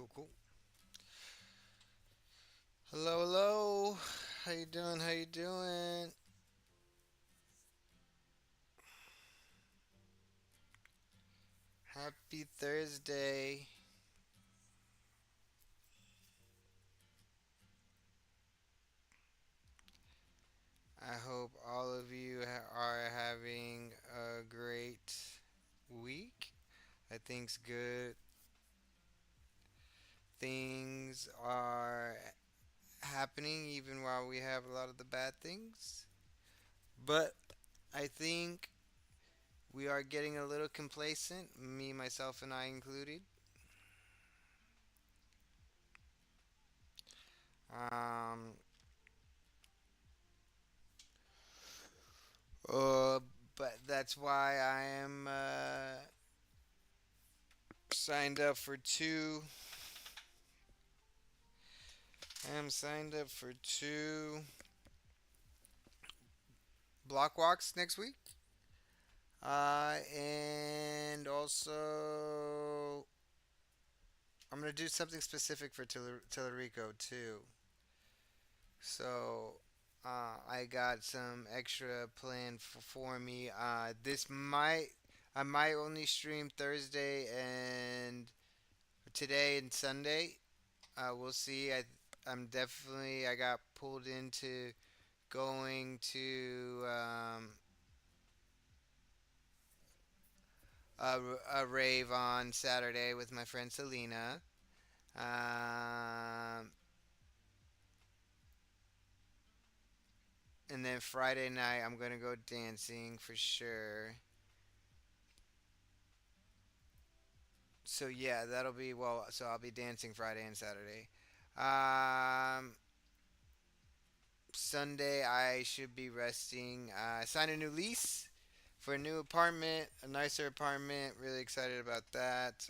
Cool, cool. Hello, hello. How you doing? How you doing? Happy Thursday. I hope all of you are having a great week. I think's good. Things are happening even while we have a lot of the bad things. But I think we are getting a little complacent, me, myself, and I included. Um, uh, but that's why I am signed up for two. I am signed up for two block walks next week. And also, I'm going to do something specific for Tillerico too. So, I got some extra planned for me. I might only stream Thursday and today and Sunday. We'll see. I got pulled into going to a rave on Saturday with my friend Selena. Um, and then Friday night, I'm gonna go dancing for sure. So yeah, that'll be well. So I'll be dancing Friday and Saturday. Um, Sunday, I should be resting. I signed a new lease for a new apartment, a nicer apartment. Really excited about that.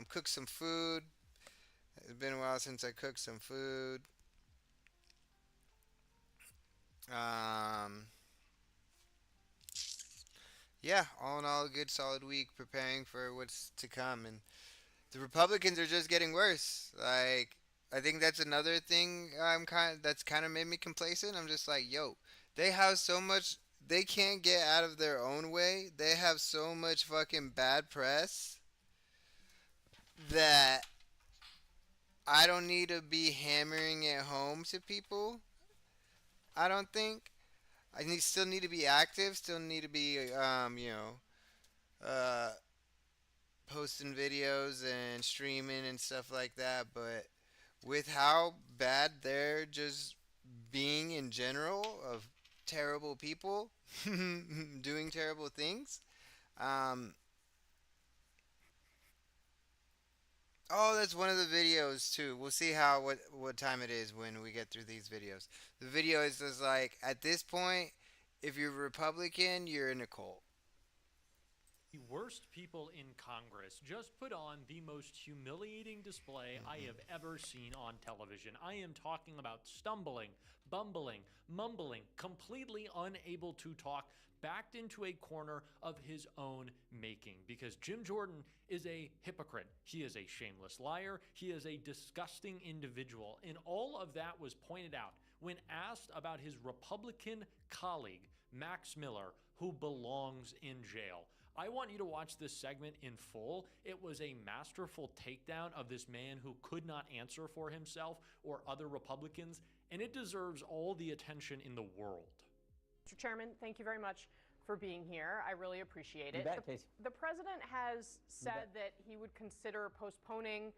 Cook some food. It's been a while since I cooked some food. Um, yeah, all in all, a good solid week preparing for what's to come. And the Republicans are just getting worse. Like, I think that's another thing that's kind of made me complacent. I'm just like, yo, they have so much. They can't get out of their own way. They have so much fucking bad press that I don't need to be hammering it home to people. I don't think. Still need to be active. Still need to be, uh, posting videos and streaming and stuff like that. But with how bad they're just being in general of terrible people doing terrible things. Um, oh, that's one of the videos too. We'll see what time it is when we get through these videos. The video is just like at this point, if you're Republican, you're in a cult. The worst people in Congress just put on the most humiliating display I have ever seen on television. I am talking about stumbling, bumbling, mumbling, completely unable to talk, backed into a corner of his own making because Jim Jordan is a hypocrite. He is a shameless liar. He is a disgusting individual. And all of that was pointed out when asked about his Republican colleague, Max Miller, who belongs in jail. I want you to watch this segment in full. It was a masterful takedown of this man who could not answer for himself or other Republicans, and it deserves all the attention in the world. Mr. Chairman, thank you very much for being here. I really appreciate You it. bet, Casey. The president has said that he would consider postponing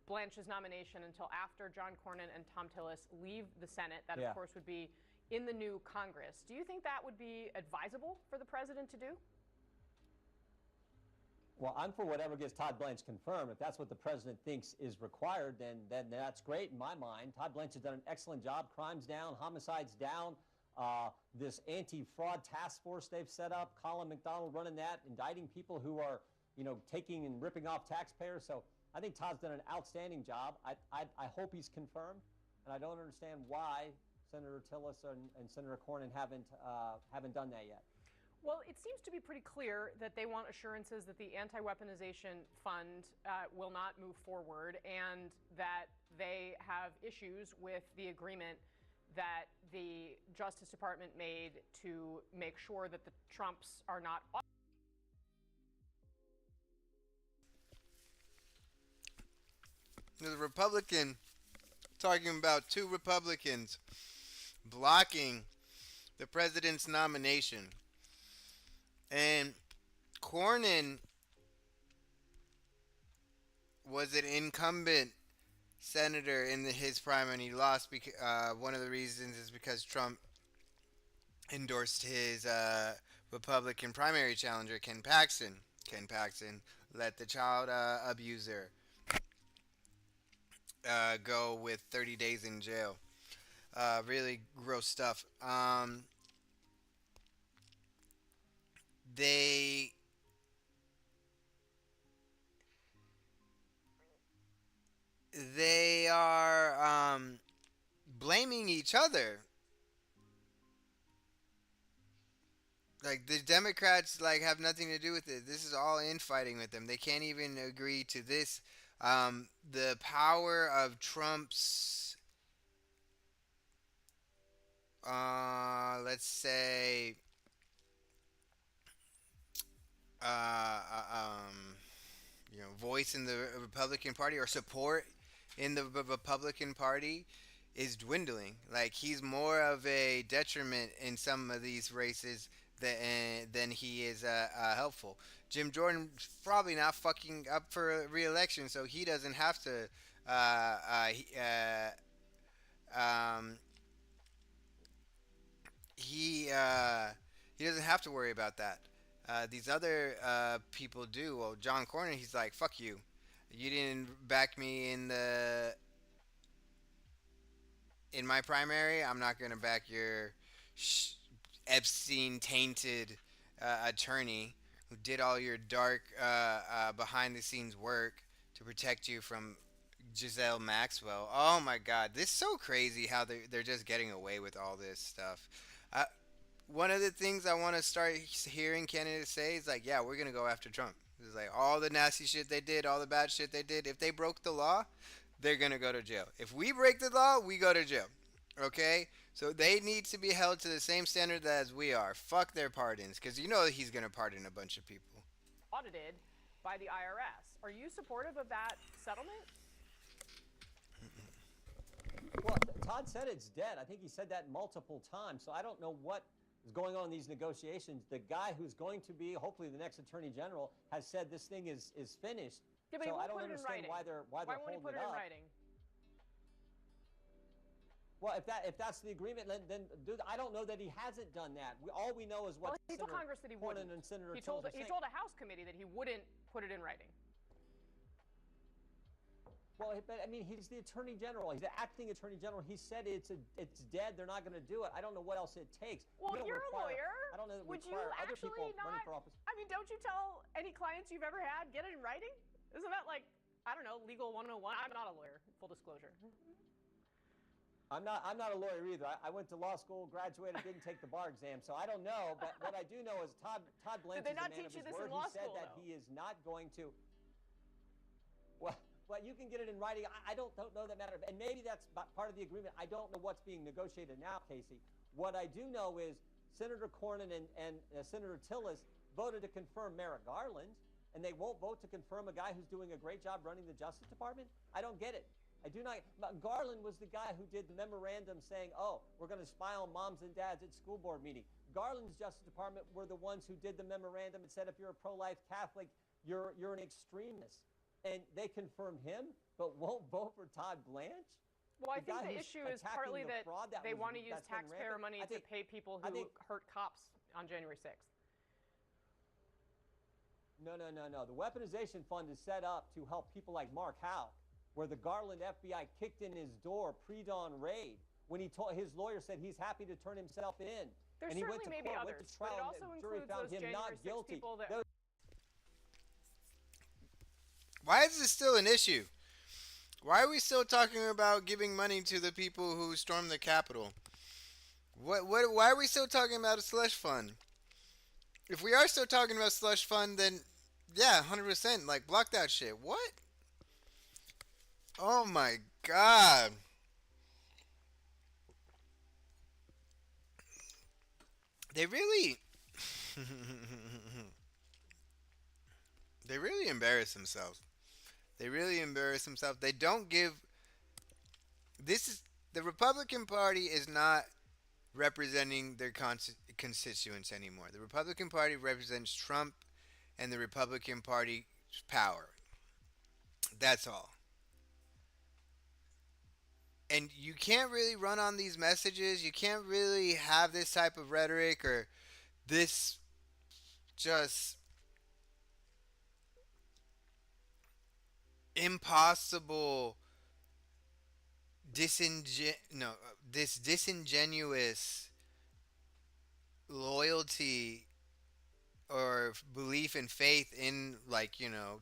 Blanche's nomination until after John Cornyn and Tom Tillis leave the Senate. That, of course, would be in the new Congress. Do you think that would be advisable for the president to do? Well, I'm for whatever gets Todd Blanche confirmed. If that's what the president thinks is required, then that's great in my mind. Todd Blanche has done an excellent job. Crimes down, homicides down. This anti-fraud task force they've set up, Colin McDonald running that, indicting people who are, taking and ripping off taxpayers. So I think Todd's done an outstanding job. I hope he's confirmed, and I don't understand why Senator Tillis and Senator Cornyn haven't done that yet. Well, it seems to be pretty clear that they want assurances that the anti weaponization fund will not move forward and that they have issues with the agreement that the Justice Department made to make sure that the Trumps are not. The Republican talking about two Republicans blocking the president's nomination. And Cornyn was an incumbent senator in his primary, and he lost. Because one of the reasons is because Trump endorsed his Republican primary challenger, Ken Paxton. Ken Paxton let the child abuser go with 30 days in jail. Really gross stuff. They they are blaming each other. Like the Democrats like have nothing to do with it. This is all infighting with them. They can't even agree to this. The power of Trump's, let's say, uh, uh, um, voice in the Republican Party or support in the Republican Party is dwindling. Like he's more of a detriment in some of these races than he is helpful. Jim Jordan's probably not fucking up for re-election, so he doesn't have to. He, um, he he doesn't have to worry about that. These other people do. Well, John Cornyn, he's like, "Fuck you. You didn't back me in my primary. I'm not gonna back your Epstein tainted attorney who did all your dark behind the scenes work to protect you from Giselle Maxwell." Oh my God, this is so crazy how they're just getting away with all this stuff. Uh, One of the things I want to start hearing candidates say is like, "Yeah, we're gonna go after Trump." It's like all the nasty shit they did, all the bad shit they did. If they broke the law, they're gonna go to jail. If we break the law, we go to jail. Okay? So they need to be held to the same standard as we are. Fuck their pardons, because you know he's gonna pardon a bunch of people. Audited by the IRS. Are you supportive of that settlement? Well, Todd said it's dead. I think he said that multiple times. So I don't know what is going on in these negotiations. The guy who's going to be, hopefully, the next attorney general has said this thing is finished. Yeah, but so he won't I don't put it in understand writing. why they're Why won't he holding put it it in up. writing? Well, if that's the agreement, then I don't know that he hasn't done that. All we know is what Well, he told Congress that he wouldn't. And Senator He told Tillis are he saying. told a House committee that he wouldn't put it in writing. Well, but I mean, he's the attorney general. He's the acting attorney general. He said it's dead. They're not going to do it. I don't know what else it takes. Well, you're a lawyer. I don't know that Would you require other actually people not? running for office. I mean, don't you tell any clients you've ever had get it in writing? Isn't that like, I don't know, legal 101? I'm not a lawyer. Full disclosure. I'm not a lawyer either. I went to law school, graduated, didn't take the bar exam, so I don't know. But what I do know is Todd Blanche Did they is a not man teach of you his this in word. law He said school, that though? he is not going to. Well, you can get it in writing. I don't know that matter, and maybe that's part of the agreement. I don't know what's being negotiated now, Casey. What I do know is Senator Cornyn and Senator Tillis voted to confirm Merrick Garland, and they won't vote to confirm a guy who's doing a great job running the Justice Department. I don't get it. I do not. Garland was the guy who did the memorandum saying, "Oh, we're going to spy on moms and dads at school board meeting." Garland's Justice Department were the ones who did the memorandum and said, if you're a pro-life Catholic, you're an extremist. And they confirmed him, but won't vote for Todd Blanche. Well, I think the issue is partly that they want to use taxpayer money to pay people who hurt cops on January 6th. No. The weaponization fund is set up to help people like Mark Howe, where the Garland FBI kicked in his door pre-dawn raid when his lawyer said he's happy to turn himself in. There and he certainly went to may be court, others, went to trial, but it also and the jury includes found those him January not 6 guilty. people that. Why is this still an issue? Why are we still talking about giving money to the people who stormed the Capitol? Why are we still talking about a slush fund? If we are still talking about slush fund, then yeah, 100%. Like, block that shit. What? Oh my god. They really, they really embarrass themselves. They really embarrass themselves. They don't give. This is the Republican Party is not representing their constituents anymore. The Republican Party represents Trump and the Republican Party's power. That's all. And you can't really run on these messages. You can't really have this type of rhetoric or this just impossible this disingenuous loyalty or belief and faith in, like,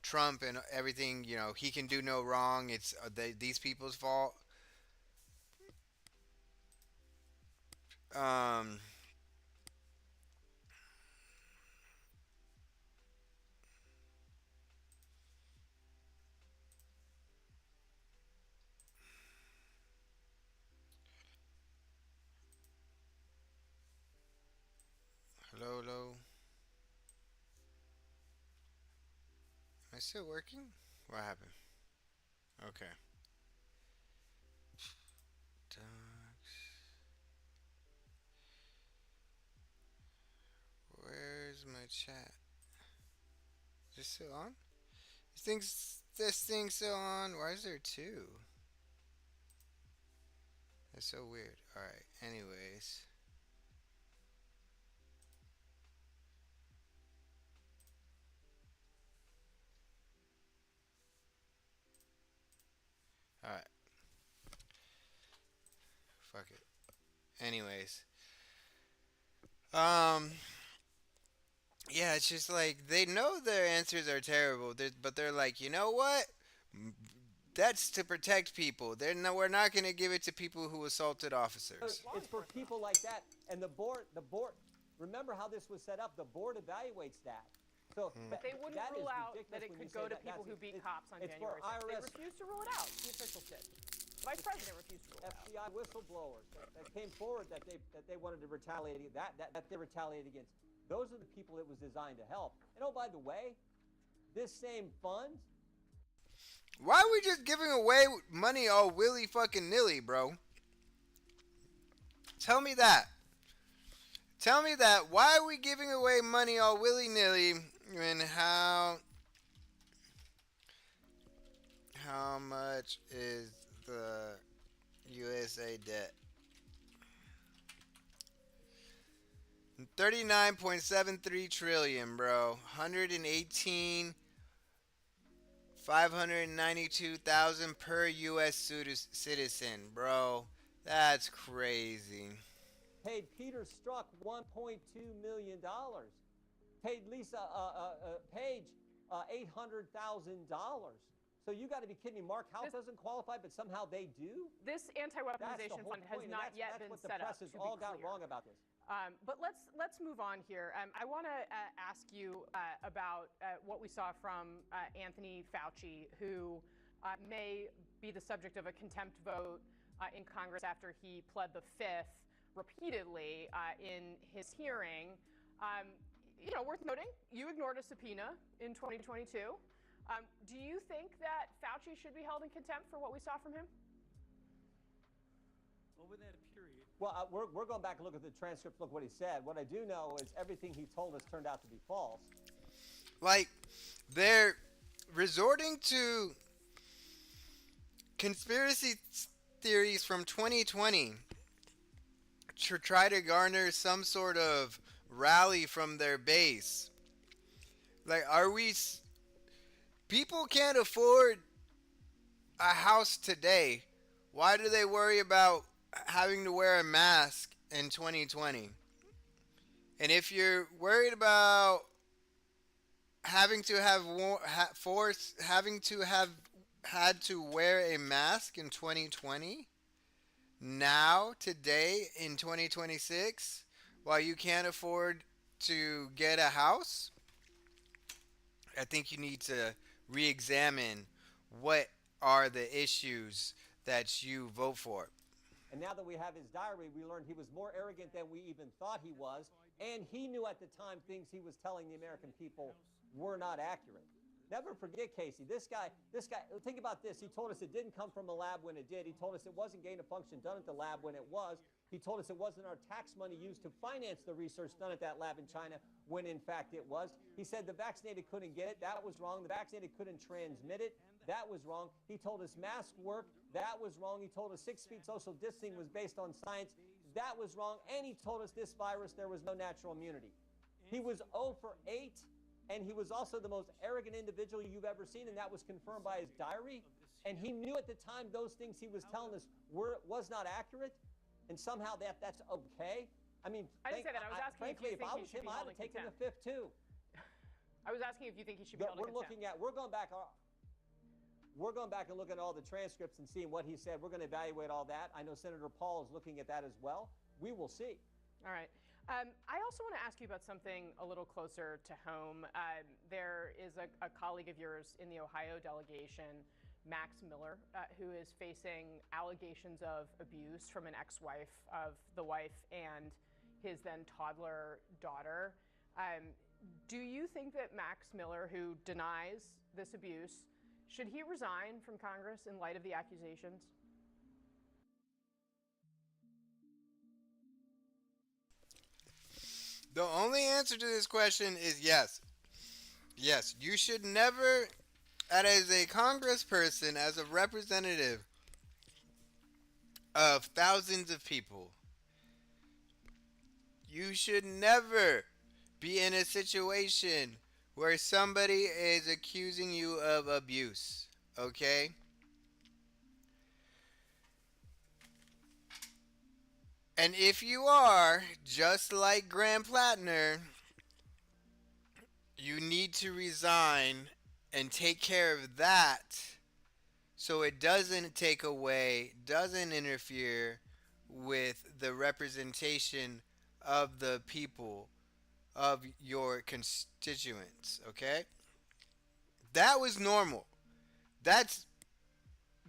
Trump and everything. He can do no wrong. It's these people's fault. um Hello, hello. Am I still working? What happened? Okay. Where's my chat? Is this still on? This thing's still on. Why is there two? That's so weird. Alright, anyways. Alright, fuck it. Anyways. Um, yeah, it's just like they know their answers are terrible, but they're like, you know what? That's to protect people. They're no, we're not going to give it to people who assaulted officers. It's for people like that. And the board, remember how this was set up? The board evaluates that. So But they wouldn't that is rule out ridiculous that it when could you go say to that. people who beat cops on it's January for 6th. They IRS, refused to rule it out. The officials did. The vice president refused to rule it out. FBI whistleblowers that came forward that they wanted to retaliate that they retaliated against. Those are the people it was designed to help. And oh, by the way, this same fund. Why are we just giving away money all willy fucking nilly, bro? Tell me that. Tell me that. Why are we giving away money all willy nilly, and how much is the USA debt? 39.73 trillion, bro. 118 592,000 per U.S. citizen, bro. That's crazy. Paid Peter Strzok $1.2 million. Paid Lisa Page $800,000. So you got to be kidding me. Mark House doesn't qualify, but somehow they do? This anti-weaponization fund has not yet been set up. That's what the press has all got wrong about this. But let's move on here. I want to ask you about what we saw from Anthony Fauci, who may be the subject of a contempt vote in Congress after he pled the fifth repeatedly in his hearing. Worth noting, you ignored a subpoena in 2022. Do you think that Fauci should be held in contempt for what we saw from him? Over that period. Well, we're going back and look at the transcripts, look what he said. What I do know is everything he told us turned out to be false. Like, they're resorting to conspiracy theories from 2020 to try to garner some sort of rally from their base. Like, people can't afford a house today. Why do they worry about having to wear a mask in 2020? And if you're worried about having to have had to wear a mask in 2020, now today in 2026, while you can't afford to get a house, I think you need to re examine what are the issues that you vote for. And now that we have his diary, we learned he was more arrogant than we even thought he was. And he knew at the time things he was telling the American people were not accurate. Never forget, Casey, this guy, think about this. He told us it didn't come from a lab when it did. He told us it wasn't gain of function done at the lab when it was. He told us it wasn't our tax money used to finance the research done at that lab in China when in fact it was. He said the vaccinated couldn't get it. That was wrong. The vaccinated couldn't transmit it. That was wrong. He told us mask work. That was wrong. He told us 6 feet social distancing was based on science. That was wrong. And he told us this virus, there was no natural immunity. He was 0 for 8. And he was also the most arrogant individual you've ever seen, and that was confirmed by his diary. And he knew at the time those things he was telling us was not accurate, and somehow that's okay. I mean, I didn't say that. I was asking frankly, if you think I he was should him, be I'd held have in taken the contempt. fifth too. I was asking if you think he should be held in contempt. We're going back and looking at all the transcripts and seeing what he said. We're going to evaluate all that. I know Senator Paul is looking at that as well. We will see. All right. I also want to ask you about something a little closer to home. There is a colleague of yours in the Ohio delegation, Max Miller, who is facing allegations of abuse from an ex-wife of the wife and his then toddler daughter. Do you think that Max Miller, who denies this abuse, should he resign from Congress in light of the accusations? The only answer to this question is yes. Yes, you should never, as a congressperson, as a representative of thousands of people, you should never be in a situation where somebody is accusing you of abuse. Okay? And if you are, just like Graham Plattner, you need to resign and take care of that so it doesn't take away, doesn't interfere with the representation of the people, of your constituents, okay? That was normal. That's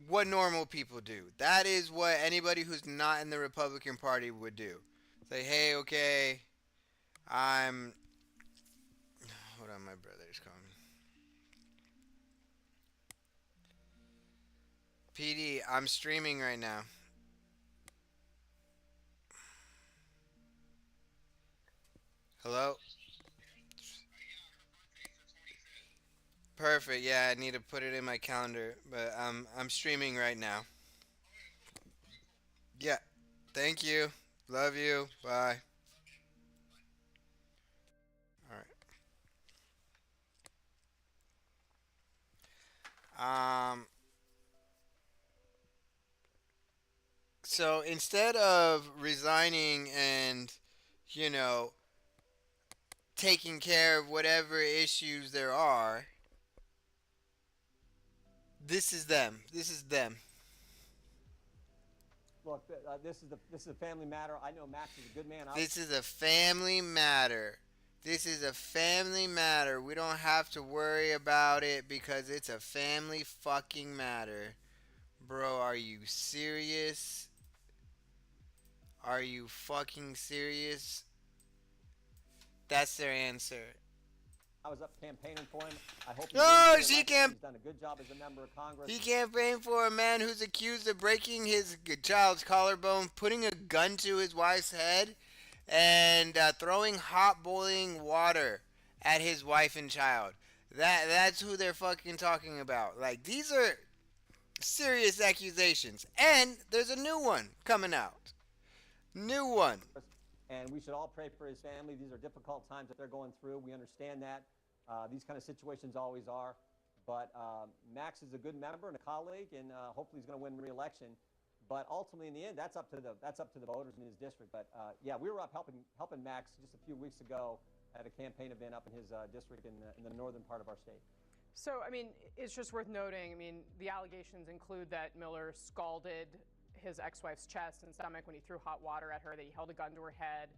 what normal people do. That is what anybody who's not in the Republican Party would do. Say, hey, okay, I'm. Hold on, my brother's calling. PD, I'm streaming right now. Hello? Perfect. Yeah, I need to put it in my calendar, but I'm streaming right now. Yeah. Thank you. Love you. Bye. All right. So instead of resigning and, you know, taking care of whatever issues there are, this is them. This is them. Look, this is a family matter. I know Max is a good man. This is a family matter. This is a family matter. We don't have to worry about it because it's a family fucking matter. Bro, are you serious? Are you fucking serious? That's their answer. I was up campaigning for him. I hope No, he's she can't. done a good job as a member of Congress. He campaigned for a man who's accused of breaking his child's collarbone, putting a gun to his wife's head, and throwing hot boiling water at his wife and child. That's who they're fucking talking about. Like, these are serious accusations. And there's a new one coming out. New one. And we should all pray for his family. These are difficult times that they're going through. We understand that. These kind of situations always are. But Max is a good member and a colleague, and hopefully he's going to win re-election. But ultimately, in the end, that's up to the voters in his district. But yeah, we were up helping Max just a few weeks ago at a campaign event up in his district in the northern part of our state. So, I mean, it's just worth noting, I mean, the allegations include that Miller scalded his ex-wife's chest and stomach when he threw hot water at her, that he held a gun to her head,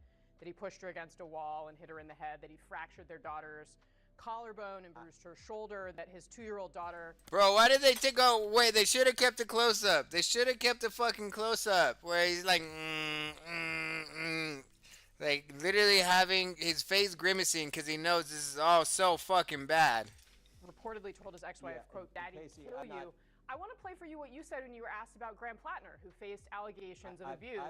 that he pushed her against a wall and hit her in the head, that he fractured their daughter's collarbone and bruised her shoulder, that his 2-year-old daughter. Bro, why did they take go? Wait, they should have kept the close up. They should have kept the fucking close up where he's like, like literally having his face grimacing because he knows this is all so fucking bad. Reportedly told his ex-wife, quote, "Daddy, Casey, kill you." I want to play for you what you said when you were asked about Graham Plattner, who faced allegations of abuse.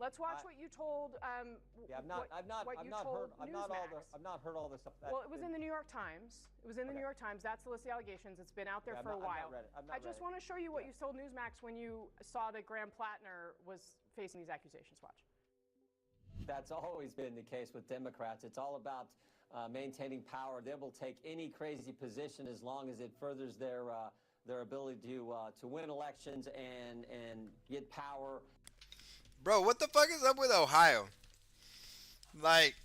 Let's watch what you told. I've not heard all this stuff. Well, it was in the New York Times. It was in the New York Times. That's the list of allegations. It's been out there for a while. I just want to show you what you told Newsmax when you saw that Graham Plattner was facing these accusations. Watch. That's always been the case with Democrats. It's all about maintaining power. They will take any crazy position as long as it furthers their ability to win elections and get power. Bro, what the fuck is up with Ohio? Like,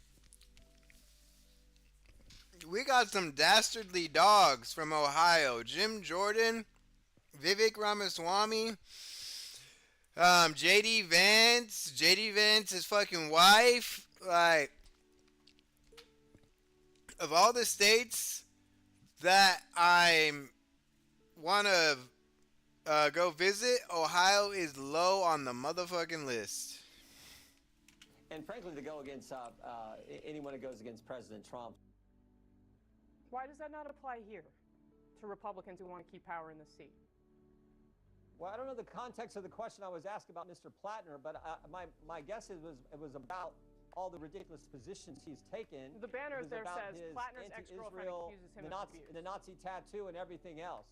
we got some dastardly dogs from Ohio. Jim Jordan, Vivek Ramaswamy, JD Vance, his fucking wife. Like, of all the states that I'm want to go visit, Ohio is low on the motherfucking list. And frankly, to go against anyone who goes against President Trump. Why does that not apply here to Republicans who want to keep power in the seat? Well, I don't know the context of the question I was asked about Mr. Plattner, but my guess is it was about all the ridiculous positions he's taken. The banner there says Plattner's ex-girlfriend accuses him of abuse. The Nazi tattoo and everything else.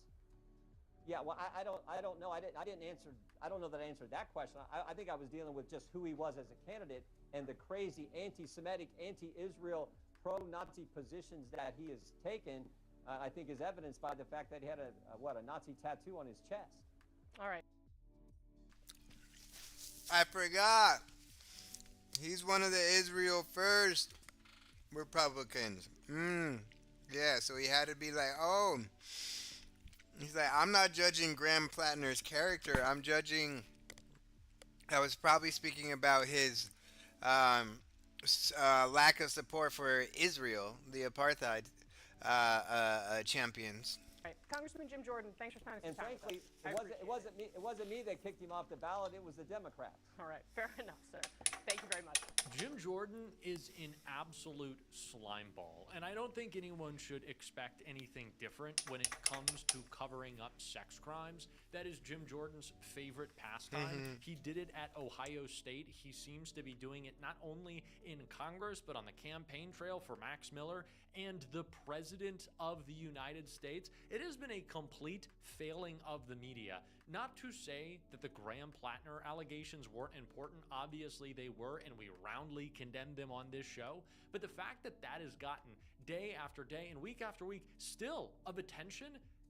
Yeah, well, I don't know. I didn't answer. I don't know that I answered that question. I think I was dealing with just who he was as a candidate and the crazy anti-Semitic, anti-Israel, pro-Nazi positions that he has taken. I think is evidenced by the fact that he had a Nazi tattoo on his chest. All right. I forgot. He's one of the Israel First Republicans. Yeah, so he had to be like, oh. He's like, I'm not judging Graham Plattner's character. I'm judging. I was probably speaking about his lack of support for Israel, the apartheid champions. Right. Congressman Jim Jordan, thanks for spending some time with us. And frankly, it wasn't me that kicked him off the ballot. It was the Democrats. All right, fair enough, sir. Thank you very much. Jim Jordan is an absolute slime ball, and I don't think anyone should expect anything different when it comes to covering up sex crimes. That is Jim Jordan's favorite pastime. He did it at Ohio State. He seems to be doing it not only in Congress, but on the campaign trail for Max Miller and the President of the United States. It has been a complete failing of the media. Not to say that the Graham Plattner allegations weren't important. Obviously they were, and we roundly condemned them on this show. But the fact that that has gotten day after day and week after week still of attention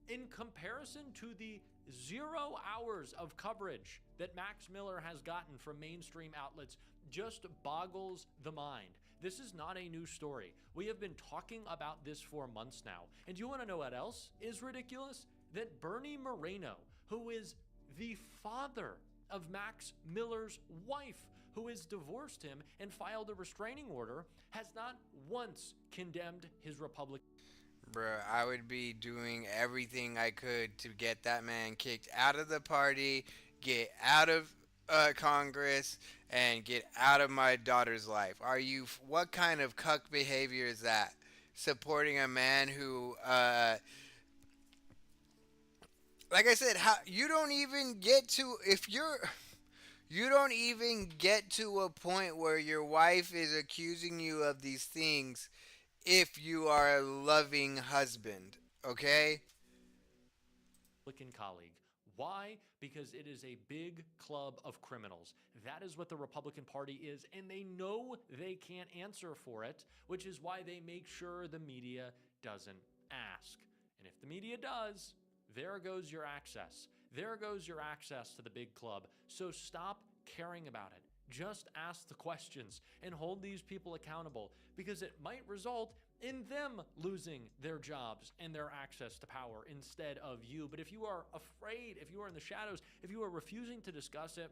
in comparison to the 0 hours of coverage that Max Miller has gotten from mainstream outlets just boggles the mind. This is not a new story. We have been talking about this for months now. And you want to know what else is ridiculous? That Bernie Moreno, who is the father of Max Miller's wife, who has divorced him and filed a restraining order, has not once condemned his Republican. Bruh, I would be doing everything I could to get that man kicked out of the party, get out of Congress, and get out of my daughter's life. What kind of cuck behavior is that? Supporting a man who, like I said, you don't even get to a point where your wife is accusing you of these things if you are a loving husband, okay? Republican colleague. Why? Because it is a big club of criminals. That is what the Republican Party is, and they know they can't answer for it, which is why they make sure the media doesn't ask. And if the media does, there goes your access. There goes your access to the big club. So stop caring about it. Just ask the questions and hold these people accountable, because it might result in them losing their jobs and their access to power instead of you. But if you are afraid, if you are in the shadows, if you are refusing to discuss it,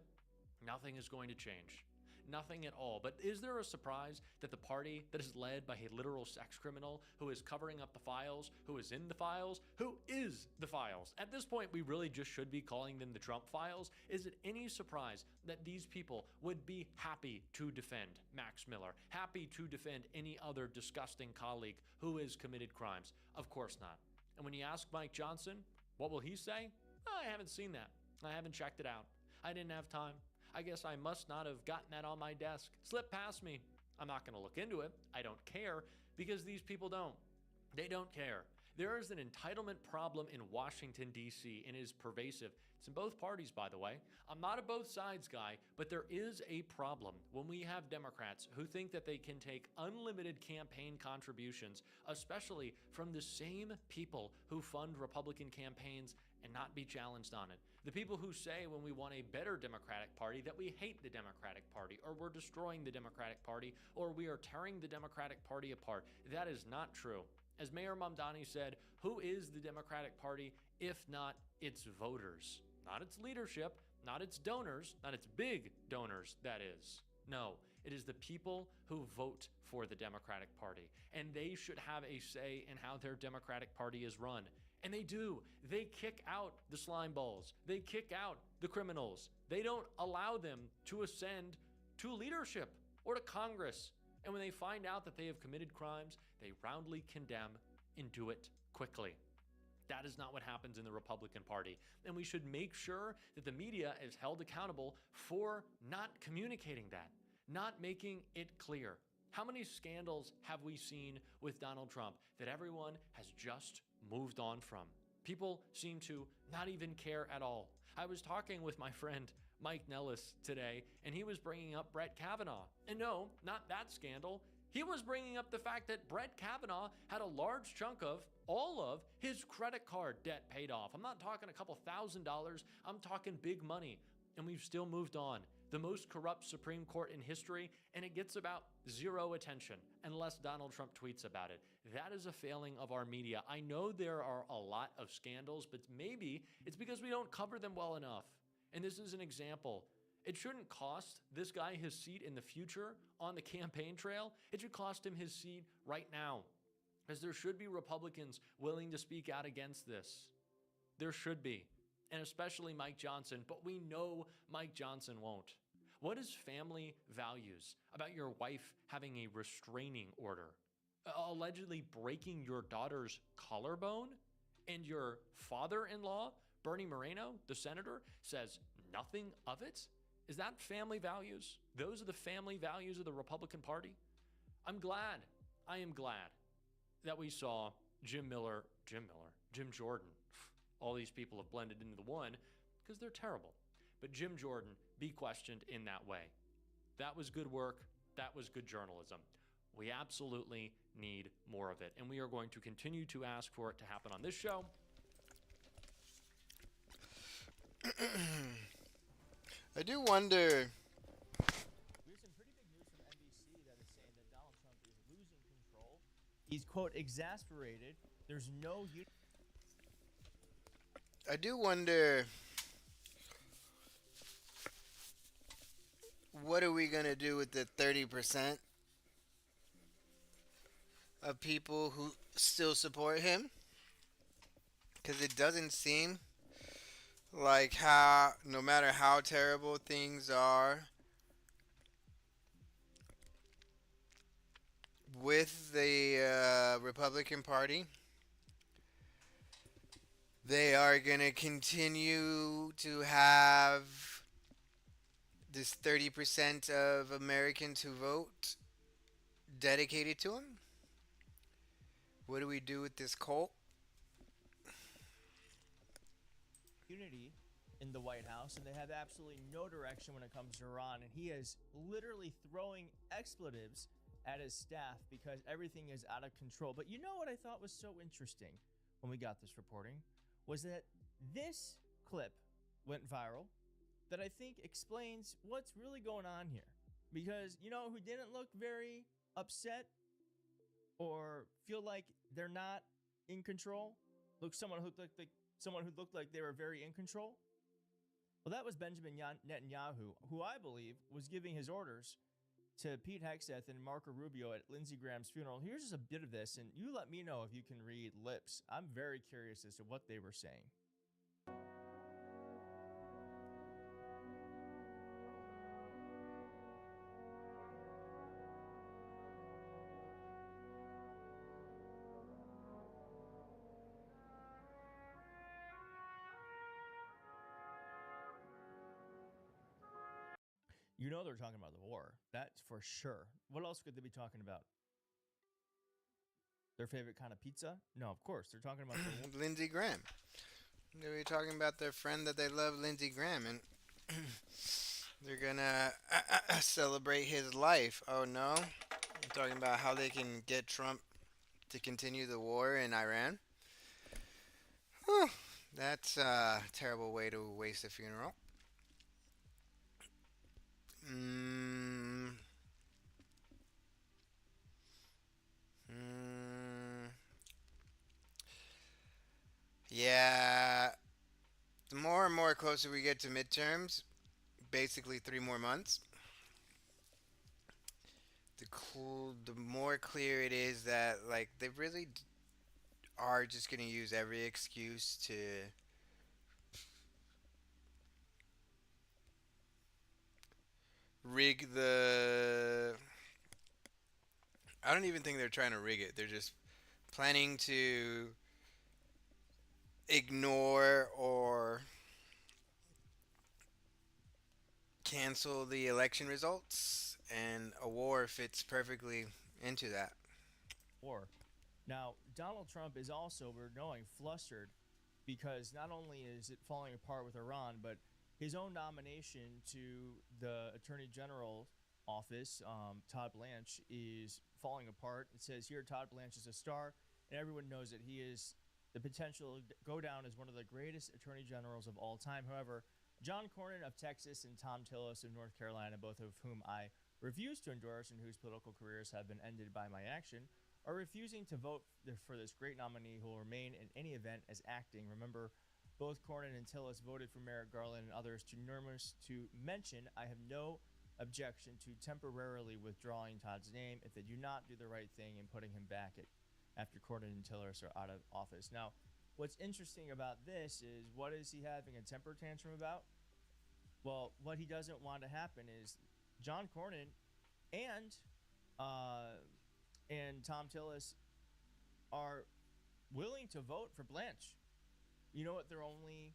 nothing is going to change. Nothing at all. But is there a surprise that the party that is led by a literal sex criminal who is covering up the files, who is in the files, who is the files? At this point, we really just should be calling them the Trump files. Is it any surprise that these people would be happy to defend Max Miller, happy to defend any other disgusting colleague who has committed crimes? Of course not. And when you ask Mike Johnson, what will he say? I haven't seen that. I haven't checked it out. I didn't have time. I guess I must not have gotten that on my desk. Slipped past me. I'm not going to look into it. I don't care, because these people don't. They don't care. There is an entitlement problem in Washington, D.C., and it is pervasive. It's in both parties, by the way. I'm not a both sides guy, but there is a problem when we have Democrats who think that they can take unlimited campaign contributions, especially from the same people who fund Republican campaigns, and not be challenged on it. The people who say when we want a better Democratic Party that we hate the Democratic Party, or we're destroying the Democratic Party, or we are tearing the Democratic Party apart. That is not true. As Mayor Mamdani said, who is the Democratic Party if not its voters? Not its leadership, not its donors, not its big donors, that is. No, it is the people who vote for the Democratic Party, and they should have a say in how their Democratic Party is run. And they do. They kick out the slime balls. They kick out the criminals. They don't allow them to ascend to leadership or to Congress. And when they find out that they have committed crimes, they roundly condemn and do it quickly. That is not what happens in the Republican Party. And we should make sure that the media is held accountable for not communicating that, not making it clear. How many scandals have we seen with Donald Trump that everyone has just moved on from? People seem to not even care at all. I was talking with my friend Mike Nellis today, and he was bringing up Brett Kavanaugh. And no, not that scandal. He was bringing up the fact that Brett Kavanaugh had a large chunk of, all of, his credit card debt paid off. I'm not talking a couple $1,000s. I'm talking big money. And we've still moved on. The most corrupt Supreme Court in history, and it gets about zero attention unless Donald Trump tweets about it. That is a failing of our media. I know there are a lot of scandals, but maybe it's because we don't cover them well enough. And this is an example. It shouldn't cost this guy his seat in the future on the campaign trail. It should cost him his seat right now, because there should be Republicans willing to speak out against this. There should be, and especially Mike Johnson, but we know Mike Johnson won't. What is family values about your wife having a restraining order, allegedly breaking your daughter's collarbone, and your father-in-law, Bernie Moreno, the senator, says nothing of it? Is that family values? Those are the family values of the Republican Party? I am glad that we saw Jim Jordan. All these people have blended into the one because they're terrible. But Jim Jordan be questioned in that way. That was good work. That was good journalism. We absolutely need more of it, and we are going to continue to ask for it to happen on this show. I do wonder. We have some pretty big news from NBC that is saying that Donald Trump is losing control. He's, quote, exasperated. There's no I do wonder, what are we going to do with the 30% of people who still support him? Because it doesn't seem like no matter how terrible things are with the Republican Party, they are going to continue to have this 30% of Americans who vote dedicated to him. What do we do with this cult? unity in the White House, and they have absolutely no direction when it comes to Iran. And he is literally throwing expletives at his staff because everything is out of control. But you know what I thought was so interesting when we got this reporting was that this clip went viral that I think explains what's really going on here. Because you know who didn't look very upset or feel like they're not in control? Someone who looked like they were very in control. Well, that was Benjamin Netanyahu, who I believe was giving his orders to Pete Hegseth and Marco Rubio at Lindsey Graham's funeral. Here's just a bit of this, and you let me know if you can read lips. I'm very curious as to what they were saying. You know they're talking about the war. That's for sure. What else could they be talking about? Their favorite kind of pizza? No, of course. They're talking about the war. Lindsey Graham. They were talking about their friend that they love, Lindsey Graham, and they're gonna celebrate his life. Oh no. I'm talking about how they can get Trump to continue the war in Iran. Whew. That's a terrible way to waste a funeral. Mm, mm, yeah. The more and more closer we get to midterms, basically 3 more months, the more clear it is that like they really are just gonna use every excuse to rig the. I don't even think they're trying to rig it. They're just planning to ignore or cancel the election results, and a war fits perfectly into that. War. Now, Donald Trump is also, we're knowing, flustered because not only is it falling apart with Iran, but his own nomination to the Attorney General office, Todd Blanche, is falling apart. It says here Todd Blanche is a star, and everyone knows that he is the potential to go down as one of the greatest attorney generals of all time. However, John Cornyn of Texas and Tom Tillis of North Carolina, both of whom I refuse to endorse and whose political careers have been ended by my action, are refusing to vote for this great nominee who will remain in any event as acting. Remember, both Cornyn and Tillis voted for Merrick Garland and others to mention I have no objection to temporarily withdrawing Todd's name if they do not do the right thing and putting him back after Cornyn and Tillis are out of office. Now, what's interesting about this is what is he having a temper tantrum about? Well, what he doesn't want to happen is John Cornyn and uh, Tom Tillis are willing to vote for Blanche. You know what their only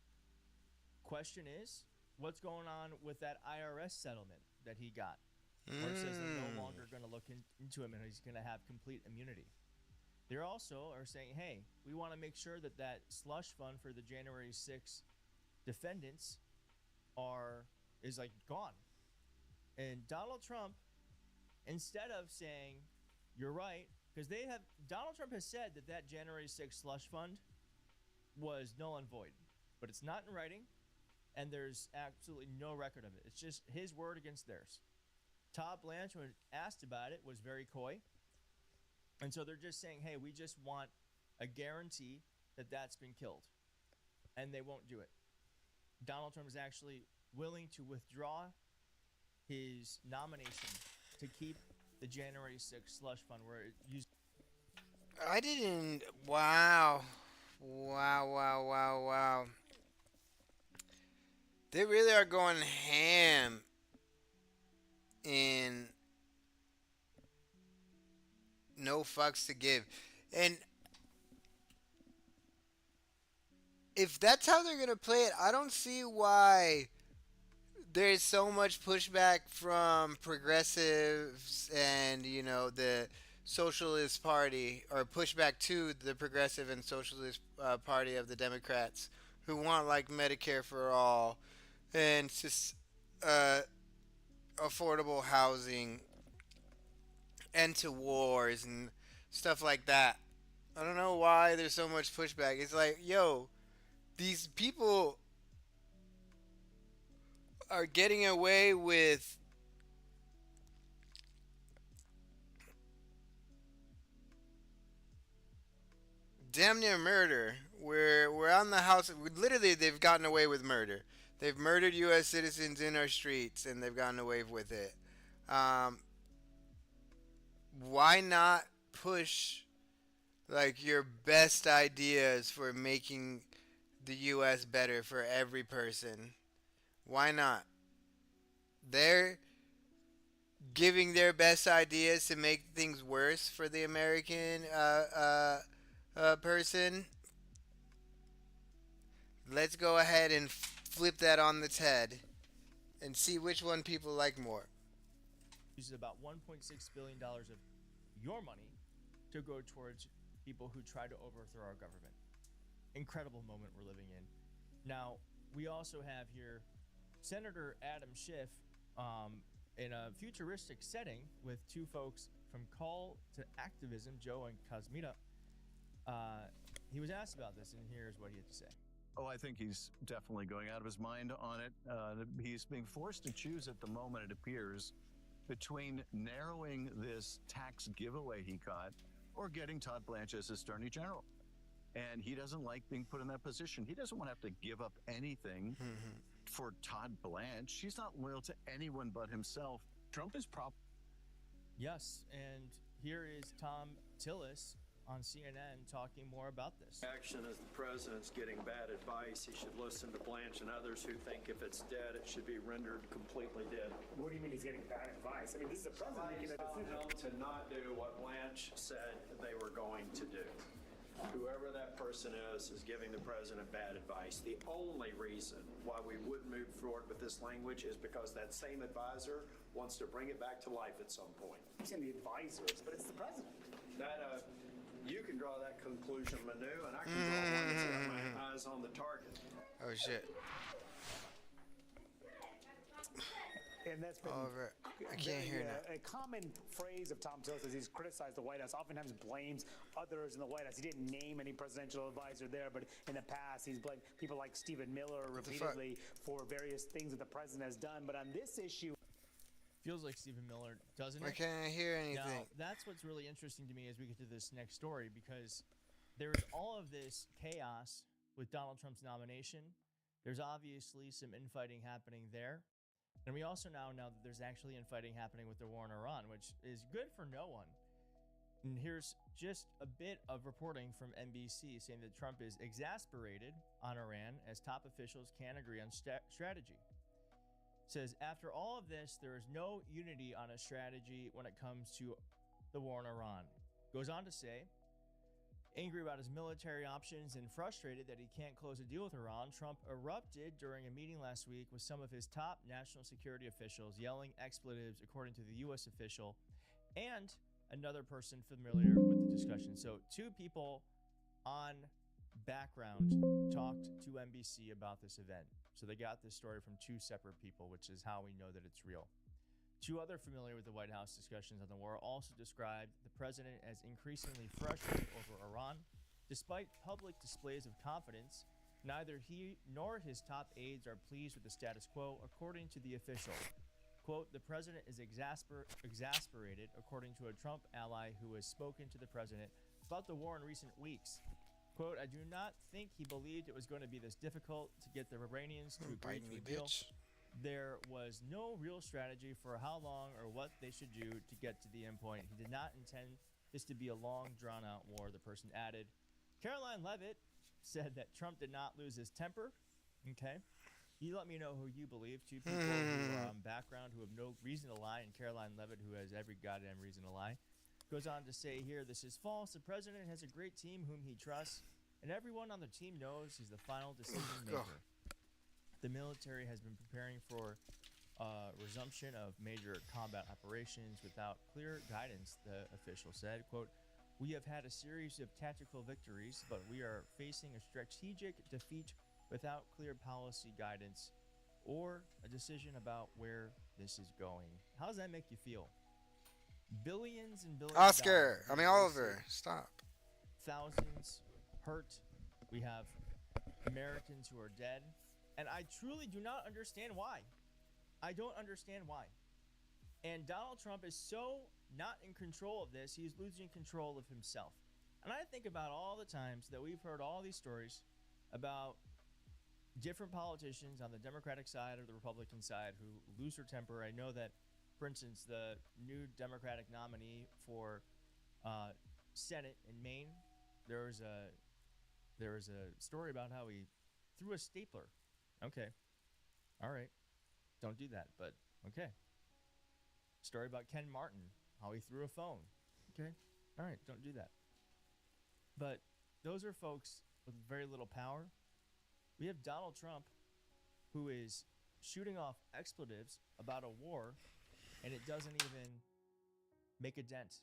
question is? What's going on with that IRS settlement that he got? Where it says they're no longer going to look into him and he's going to have complete immunity. They also are saying, hey, we want to make sure that that slush fund for the January 6th defendants is like gone. And Donald Trump, instead of saying, you're right, because Donald Trump has said that January 6th slush fund was null and void, but it's not in writing, and there's absolutely no record of it. It's just his word against theirs. Todd Blanche, when asked about it, was very coy, and so they're just saying, hey, we just want a guarantee that that's been killed, and they won't do it. Donald Trump is actually willing to withdraw his nomination to keep the January 6th slush fund where it used. I didn't. Wow. Wow, wow, wow, wow. They really are going ham in no fucks to give. And if that's how they're going to play it, I don't see why there's so much pushback from progressives and, the Socialist Party, or pushback to the Progressive and Socialist Party of the Democrats, who want like Medicare for all and just affordable housing, end to wars and stuff like that. I don't know why there's so much pushback. It's like, yo, these people are getting away with damn near murder. We're on the house. Literally, they've gotten away with murder. They've murdered U.S. citizens in our streets, and they've gotten away with it. Um, why not push like your best ideas for making the US better for every person? Why not? They're giving their best ideas to make things worse for the American person. Let's go ahead and flip that on its head and see which one people like more. Uses about $1.6 billion of your money to go towards people who try to overthrow our government. Incredible moment we're living in. Now, we also have here Senator Adam Schiff in a futuristic setting with two folks from Call to Activism, Joe and Cosmita. He was asked about this, and here's what he had to say. Oh, I think he's definitely going out of his mind on it. He's being forced to choose at the moment, it appears, between narrowing this tax giveaway he got or getting Todd Blanche as his Attorney General. And he doesn't like being put in that position. He doesn't want to have to give up anything for Todd Blanche. He's not loyal to anyone but himself. Trump is Yes, and here is Tom Tillis on CNN talking more about this. Action as the president's getting bad advice. He should listen to Blanche and others who think if it's dead, it should be rendered completely dead. What do you mean he's getting bad advice? I mean, this is the president making a decision. To not do what Blanche said they were going to do. Whoever that person is giving the president bad advice. The only reason why we wouldn't move forward with this language is because that same advisor wants to bring it back to life at some point. He's in the advisors, but it's the president. That you can draw that conclusion, Manu, and I can draw one that's got my eyes on the target. Oh shit. And that's been Oliver, I can't hear now. a common phrase of Tom Tillis as he's criticized the White House, oftentimes blames others in the White House. He didn't name any presidential advisor there, but in the past he's blamed people like Stephen Miller repeatedly for various things that the president has done. But on this issue, Feels like Stephen Miller, doesn't I it? can't hear anything. Now, that's what's really interesting to me as we get to this next story, because there's all of this chaos with Donald Trump's nomination. There's obviously some infighting happening there. And we also now know that there's actually infighting happening with the war in Iran, which is good for no one. And here's just a bit of reporting from NBC saying that Trump is exasperated on Iran as top officials can't agree on strategy. Says, after all of this, there is no unity on a strategy when it comes to the war in Iran. Goes on to say, angry about his military options and frustrated that he can't close a deal with Iran, Trump erupted during a meeting last week with some of his top national security officials, yelling expletives, according to the U.S. official, and another person familiar with the discussion. So two people on background talked to NBC about this event. So they got this story from two separate people, which is how we know that it's real. Two other familiar with the White House discussions on the war also described the president as increasingly frustrated over Iran. Despite public displays of confidence, neither he nor his top aides are pleased with the status quo, according to the official. Quote, the president is exasperated, according to a Trump ally who has spoken to the president about the war in recent weeks. Quote, I do not think he believed it was going to be this difficult to get the Iranians to agree to a deal. There was no real strategy for how long or what they should do to get to the end point. He did not intend this to be a long, drawn-out war, the person added. Caroline Leavitt said that Trump did not lose his temper. Okay. You let me know who you believe. Two people who are on background who have no reason to lie, and Caroline Leavitt, who has every goddamn reason to lie. Goes on to say here, this is false. The president has a great team whom he trusts, and everyone on the team knows he's the final decision maker. The military has been preparing for resumption of major combat operations without clear guidance, the official said. Quote, we have had a series of tactical victories, but we are facing a strategic defeat without clear policy guidance or a decision about where this is going. How does that make you feel? Billions and billions Oscar, of dollars. Oliver, stop. Thousands hurt. We have Americans who are dead. And I truly do not understand why. I don't understand why. And Donald Trump is so not in control of this, he's losing control of himself. And I think about all the times that we've heard all these stories about different politicians on the Democratic side or the Republican side who lose their temper. I know that, for instance, the new Democratic nominee for Senate in Maine, there was a story about how he threw a stapler. Okay, all right, don't do that, but okay. Story about Ken Martin, how he threw a phone. Okay, all right, don't do that. But those are folks with very little power. We have Donald Trump, who is shooting off expletives about a war, and it doesn't even make a dent.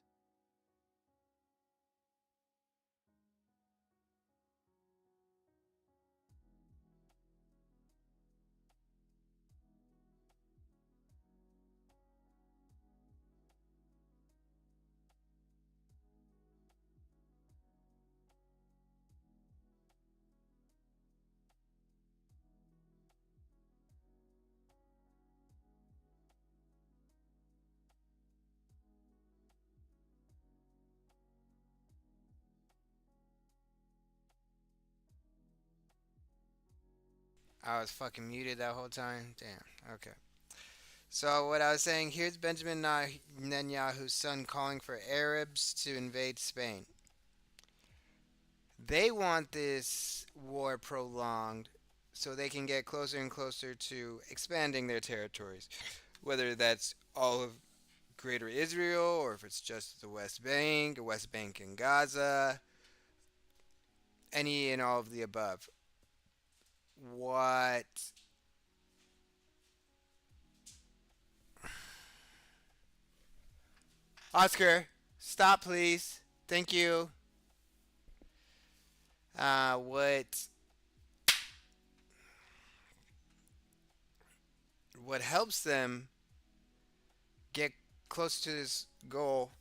I was fucking muted that whole time. Damn. Okay. So what I was saying, here's Benjamin Netanyahu's son calling for Arabs to invade Spain. They want this war prolonged so they can get closer and closer to expanding their territories, whether that's all of Greater Israel or if it's just the West Bank and Gaza, any and all of the above. What Oscar, stop please. Thank you. What helps them get close to this goal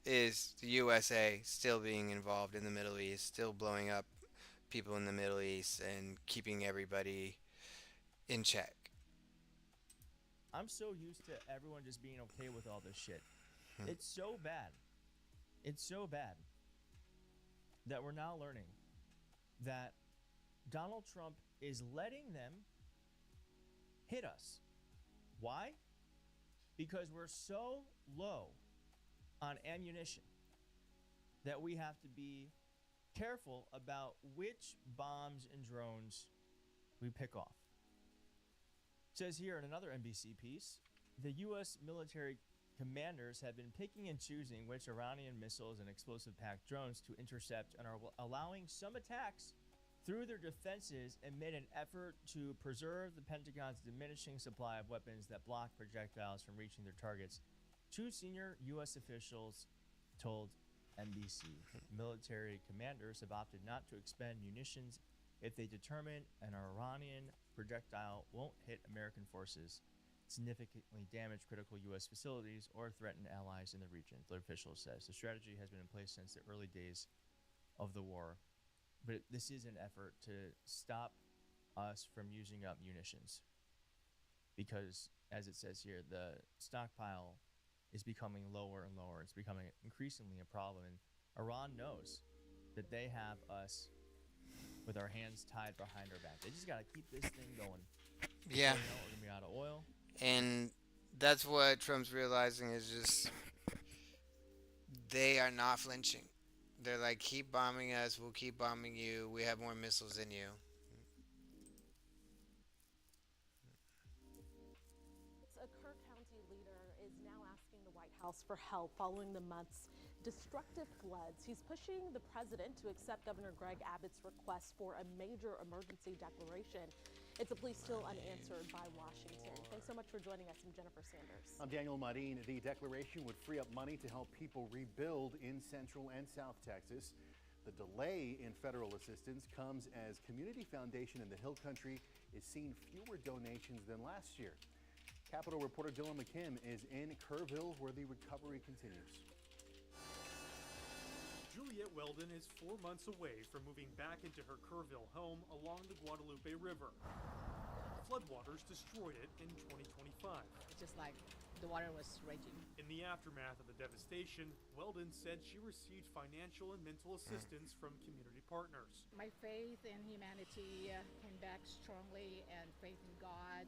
is the USA still being involved in the Middle East, still blowing up people in the Middle East and keeping everybody in check. I'm so used to everyone just being okay with all this shit. It's so bad. It's so bad that we're now learning that Donald Trump is letting them hit us. Why? Because we're so low on ammunition that we have to be careful about which bombs and drones we pick off. It says here in another NBC piece, the U.S. military commanders have been picking and choosing which Iranian missiles and explosive-packed drones to intercept and are allowing some attacks through their defenses amid an effort to preserve the Pentagon's diminishing supply of weapons that block projectiles from reaching their targets. Two senior U.S. officials told NBC military commanders have opted not to expend munitions if they determine an Iranian projectile won't hit American forces, significantly damage critical U.S. facilities, or threaten allies in the region, the official says. The strategy has been in place since the early days of the war, but this is an effort to stop us from using up munitions. Because, as it says here, the stockpile is becoming lower and lower. It's becoming increasingly a problem, and Iran knows that they have us with our hands tied behind our back. They just got to keep this thing going. Yeah. We're going to be out of oil. And that's what Trump's realizing is just they are not flinching. They're like, keep bombing us, we'll keep bombing you, we have more missiles than you. A Kerr County leader is now asking the White House for help following the month's destructive floods. He's pushing the president to accept Governor Greg Abbott's request for a major emergency declaration. It's a plea still unanswered by Washington. Thanks so much for joining us. I'm Jennifer Sanders. I'm Daniel Marin. The declaration would free up money to help people rebuild in Central and South Texas. The delay in federal assistance comes as Community Foundation in the Hill Country is seeing fewer donations than last year. Capitol reporter Dylan McKim is in Kerrville, where the recovery continues. Juliet Weldon is 4 months away from moving back into her Kerrville home along the Guadalupe River. Floodwaters destroyed it in 2025. It's just like the water was raging. In the aftermath of the devastation, Weldon said she received financial and mental assistance from community partners. My faith in humanity came back strongly, and faith in God.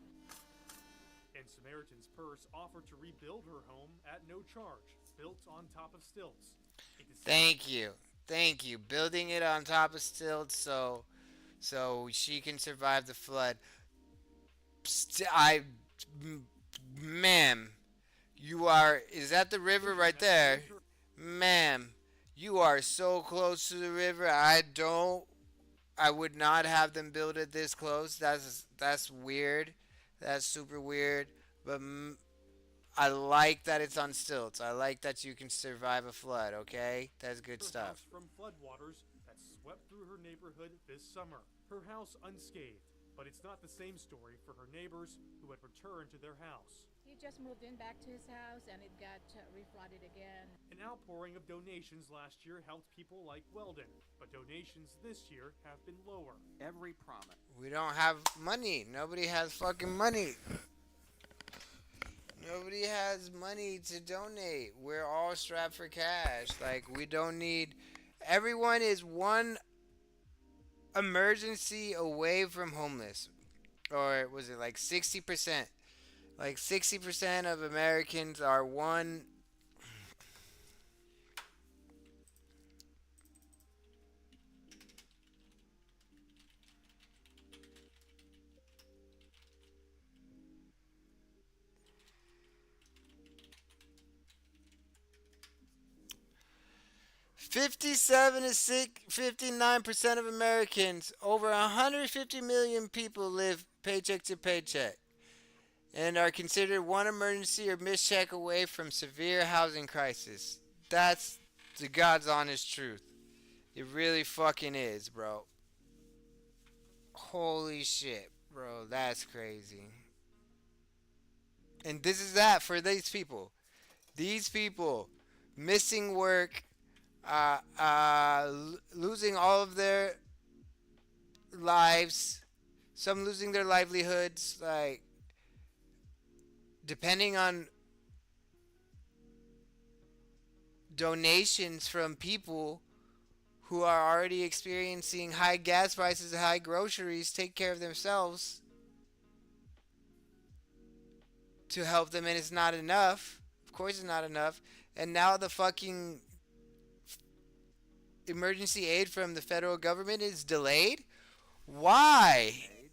And Samaritan's Purse offered to rebuild her home at no charge, built on top of stilts. Thank you. Thank you. Building it on top of stilts so she can survive the flood. Ma'am, you are. Is that the river right there? Ma'am, you are so close to the river. I would not have them build it this close. That's weird. That's super weird. But I like that it's on stilts. I like that you can survive a flood. Okay, that's good stuff. From floodwaters that swept through her neighborhood this summer. Her house unscathed. But it's not the same story for her neighbors who had returned to their house. He just moved in back to his house and it got reflooded again. An outpouring of donations last year helped people like Weldon, but donations this year have been lower. Every promise. We don't have money. Nobody has fucking money. Nobody has money to donate. We're all strapped for cash. Like, we don't need. Everyone is one emergency away from homeless. Or was it like 60%? Like 60% of Americans are one. '57 to 59% of Americans, over 150 million people live paycheck to paycheck and are considered one emergency or mischeck away from severe housing crisis. That's the God's honest truth. It really fucking is, bro. Holy shit, bro. That's crazy. And this is that for these people. These people missing work, losing all of their lives, some losing their livelihoods, like depending on donations from people who are already experiencing high gas prices, high groceries, take care of themselves to help them, and it's not enough. Of course it's not enough. And now the fucking emergency aid from the federal government is delayed? Why? Aid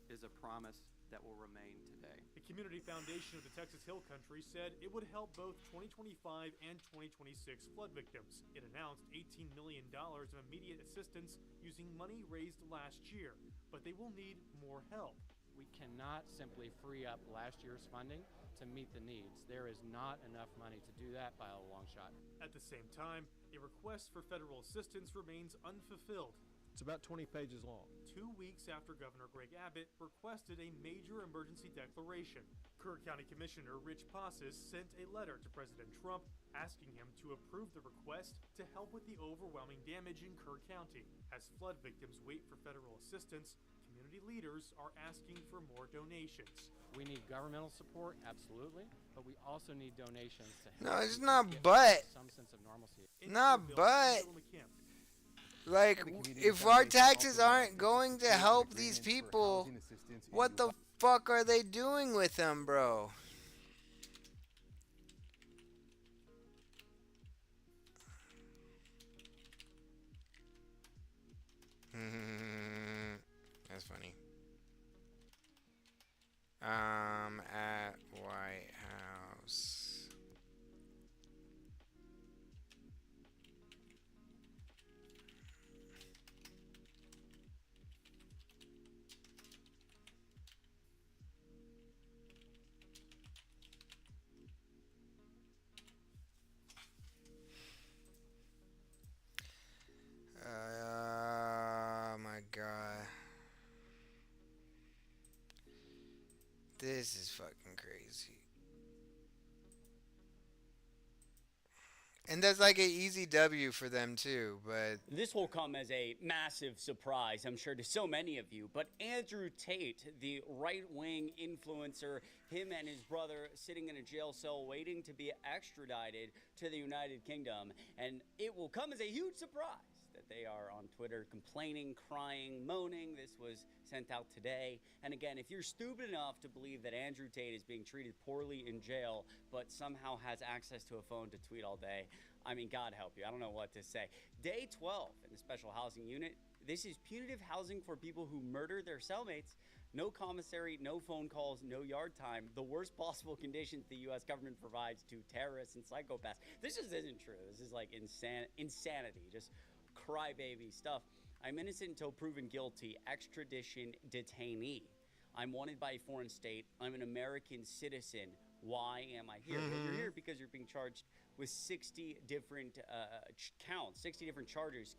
is a promise that will remain today. The Community Foundation of the Texas Hill Country said it would help both 2025 and 2026 flood victims. It announced $18 million of immediate assistance using money raised last year, but they will need more help. We cannot simply free up last year's funding to meet the needs. There is not enough money to do that by a long shot. At the same time, a request for federal assistance remains unfulfilled. It's about 20 pages long. 2 weeks after Governor Greg Abbott requested a major emergency declaration, Kerr County Commissioner Rich Passes sent a letter to President Trump asking him to approve the request to help with the overwhelming damage in Kerr County. As flood victims wait for federal assistance, community leaders are asking for more donations. We need governmental support, absolutely, but we also need donations to help. No, it's not but. Some sense of normalcy. Not but. Like, if our taxes aren't going to help these people, what the fuck are they doing with them, bro? That's funny. At White House. Oh my god. This is fucking crazy. And that's like an easy W for them too, but This will come as a massive surprise, I'm sure, to so many of you. But Andrew Tate, the right wing influencer, him and his brother sitting in a jail cell waiting to be extradited to the United Kingdom. And it will come as a huge surprise that they are on Twitter complaining, crying, moaning. This was sent out today. And again, if you're stupid enough to believe that Andrew Tate is being treated poorly in jail, but somehow has access to a phone to tweet all day, I mean, God help you. I don't know what to say. Day 12 in the special housing unit. This is punitive housing for people who murder their cellmates. No commissary, no phone calls, no yard time. The worst possible conditions the U.S. government provides to terrorists and psychopaths. This just isn't true. This is like insanity. Just crybaby stuff. I'm innocent until proven guilty. Extradition detainee. I'm wanted by a foreign state. I'm an American citizen. Why am I here? Well, you're here because you're being charged with 60 different counts, 60 different charges,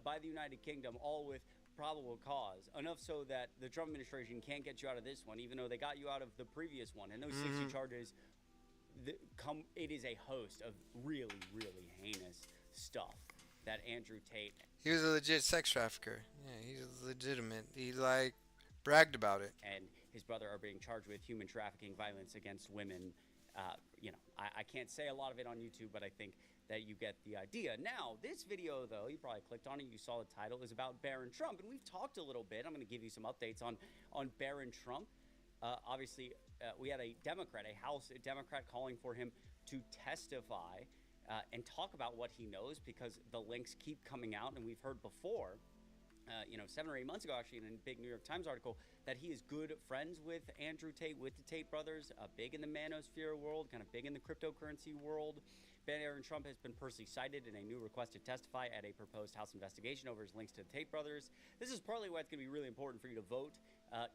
by the United Kingdom, all with probable cause. Enough so that the Trump administration can't get you out of this one, even though they got you out of the previous one. And those 60 charges, it is a host of really, really heinous stuff that Andrew Tate. He was a legit sex trafficker. Yeah, he's legitimate. He like bragged about it. And his brother are being charged with human trafficking, violence against women. I can't say a lot of it on YouTube, but I think that you get the idea. Now, this video, though, you probably clicked on it, you saw the title, is about Barron Trump. And we've talked a little bit. I'm going to give you some updates on Barron Trump. Obviously, we had a Democrat, a House Democrat, calling for him to testify and talk about what he knows, because the links keep coming out. And we've heard before, 7 or 8 months ago, actually, in a big New York Times article, that he is good friends with Andrew Tate, with the Tate brothers, big in the manosphere world, kind of big in the cryptocurrency world. Barron Trump has been personally cited in a new request to testify at a proposed House investigation over his links to the Tate brothers. This is partly why it's going to be really important for you to vote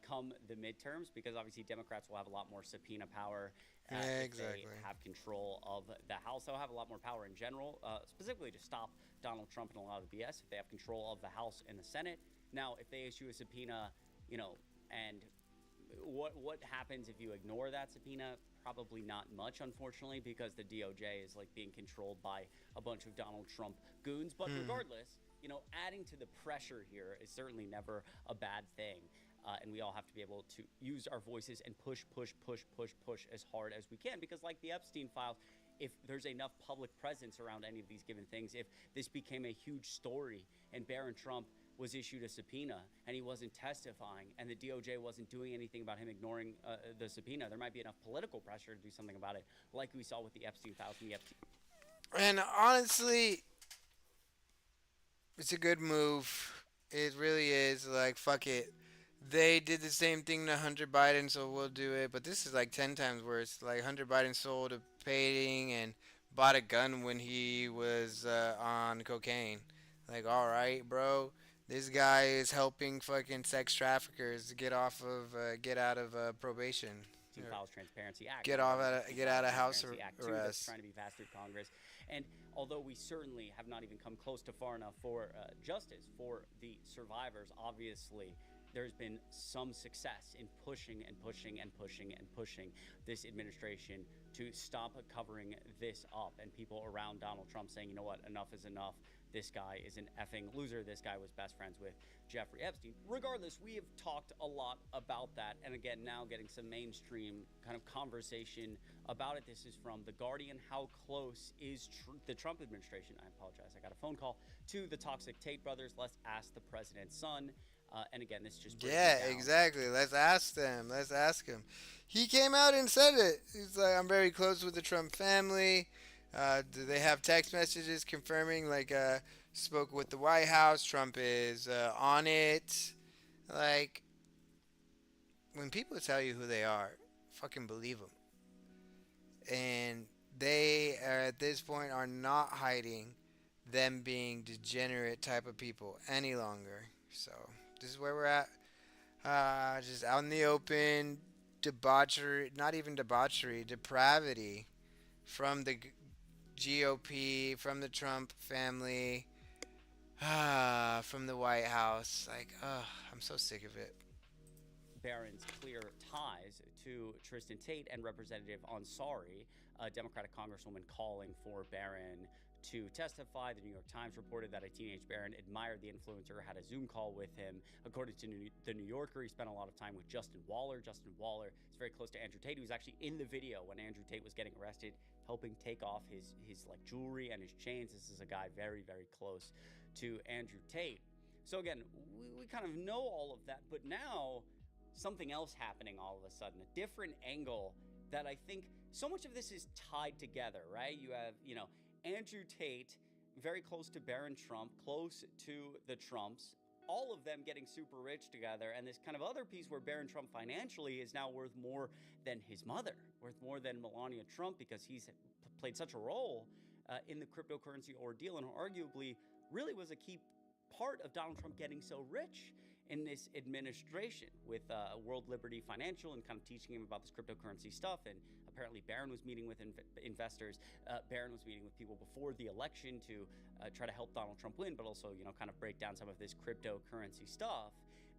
come the midterms, because obviously Democrats will have a lot more subpoena power. If they have control of the House. They'll have a lot more power in general, specifically to stop Donald Trump and a lot of the BS if they have control of the House and the Senate. Now, if they issue a subpoena, and what happens if you ignore that subpoena? Probably not much, unfortunately, because the DOJ is like being controlled by a bunch of Donald Trump goons. But regardless, adding to the pressure here is certainly never a bad thing. And we all have to be able to use our voices and push as hard as we can, because like the Epstein files, if there's enough public presence around any of these given things, if this became a huge story and Barron Trump was issued a subpoena and he wasn't testifying and the DOJ wasn't doing anything about him ignoring the subpoena, there might be enough political pressure to do something about it, like we saw with the Epstein files and the Epstein. And honestly, it's a good move. It really is. Like, fuck it. They did the same thing to Hunter Biden, so we'll do it. But this is like 10 times worse. Like, Hunter Biden sold a painting and bought a gun when he was on cocaine. Like, all right, bro. This guy is helping fucking sex traffickers get out of probation. Files Transparency Act. Get out of house arrest. That's trying to be passed through Congress. And although we certainly have not even come close to far enough for justice for the survivors, obviously there's been some success in pushing this administration to stop covering this up, and people around Donald Trump saying, you know what, enough is enough. This guy is an effing loser. This guy was best friends with Jeffrey Epstein. Regardless, we have talked a lot about that, and again, now getting some mainstream kind of conversation about it. This is from The Guardian. How close is the Trump administration? I apologize, I got a phone call to the toxic Tate brothers. Let's ask the president's son. And again, this just exactly. Let's ask them. Let's ask him. He came out and said it. He's like, I'm very close with the Trump family. Do they have text messages confirming? Like, spoke with the White House. Trump is on it. Like, when people tell you who they are, fucking believe them. And they are, at this point, are not hiding them being degenerate type of people any longer. So this is where we're at. Just out in the open, debauchery, not even debauchery, depravity from the GOP, from the Trump family, from the White House. Like, I'm so sick of it. Barron's clear ties to Tristan Tate and Representative Ansari. a Democratic congresswoman calling for Barron to testify. The New York Times reported that a teenage Barron admired the influencer, had a Zoom call with him. According to the New Yorker, he spent a lot of time with Justin Waller. Justin Waller is very close to Andrew Tate. He was actually in the video when Andrew Tate was getting arrested, helping take off his like jewelry and his chains. This is a guy very, very close to Andrew Tate. So again, we kind of know all of that, but now something else happening all of a sudden, a different angle that I think so much of this is tied together, right? You have, Andrew Tate, very close to Barron Trump, close to the Trumps, all of them getting super rich together, and this kind of other piece where Barron Trump financially is now worth more than his mother, worth more than Melania Trump, because he's played such a role in the cryptocurrency ordeal, and arguably really was a key part of Donald Trump getting so rich in this administration with World Liberty Financial and kind of teaching him about this cryptocurrency stuff. And apparently Barron was meeting with investors. Barron was meeting with people before the election to try to help Donald Trump win, but also, kind of break down some of this cryptocurrency stuff.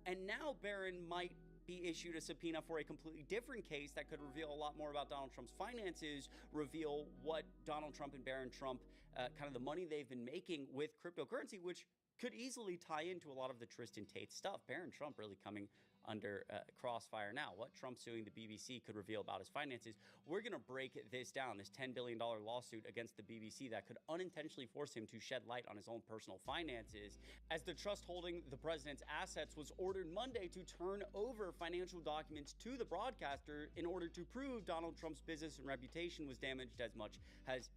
And now Barron might be issued a subpoena for a completely different case that could reveal a lot more about Donald Trump's finances, reveal what Donald Trump and Barron Trump, kind of the money they've been making with cryptocurrency, which could easily tie into a lot of the Tristan Tate stuff. Barron Trump really coming under crossfire now. What Trump suing the BBC could reveal about his finances. We're going to break this down, this $10 billion lawsuit against the BBC that could unintentionally force him to shed light on his own personal finances, as the trust holding the president's assets was ordered Monday to turn over financial documents to the broadcaster in order to prove Donald Trump's business and reputation was damaged as much as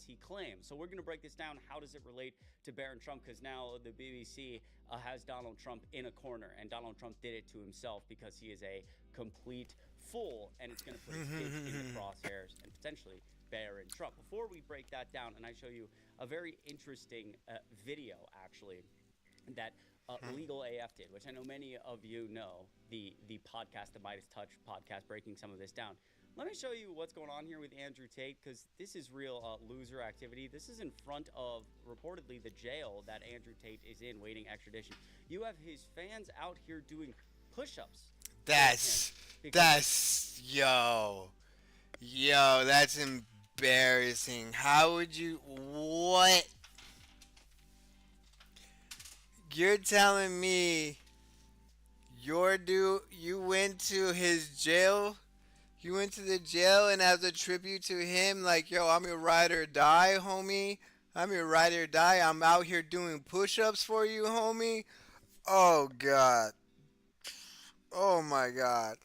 he claims. So we're going to break this down. How does it relate to Barron Trump? Because now the BBC has Donald Trump in a corner, and Donald Trump did it to himself because he is a complete fool, and it's going to put his kids in the crosshairs and potentially Barron Trump. Before we break that down, and I show you a very interesting video, actually, that Legal AF did, which I know many of you know, the podcast, the Midas Touch podcast, breaking some of this down. Let me show you what's going on here with Andrew Tate, because this is real loser activity. This is in front of, reportedly, the jail that Andrew Tate is in, waiting extradition. You have his fans out here doing push-ups. Yo, that's embarrassing. How would you, what? You're telling me you went to his jail? You went to the jail, and as a tribute to him, like, yo, I'm your ride or die, homie. I'm your ride or die. I'm out here doing push-ups for you, homie. Oh, God. Oh, my God.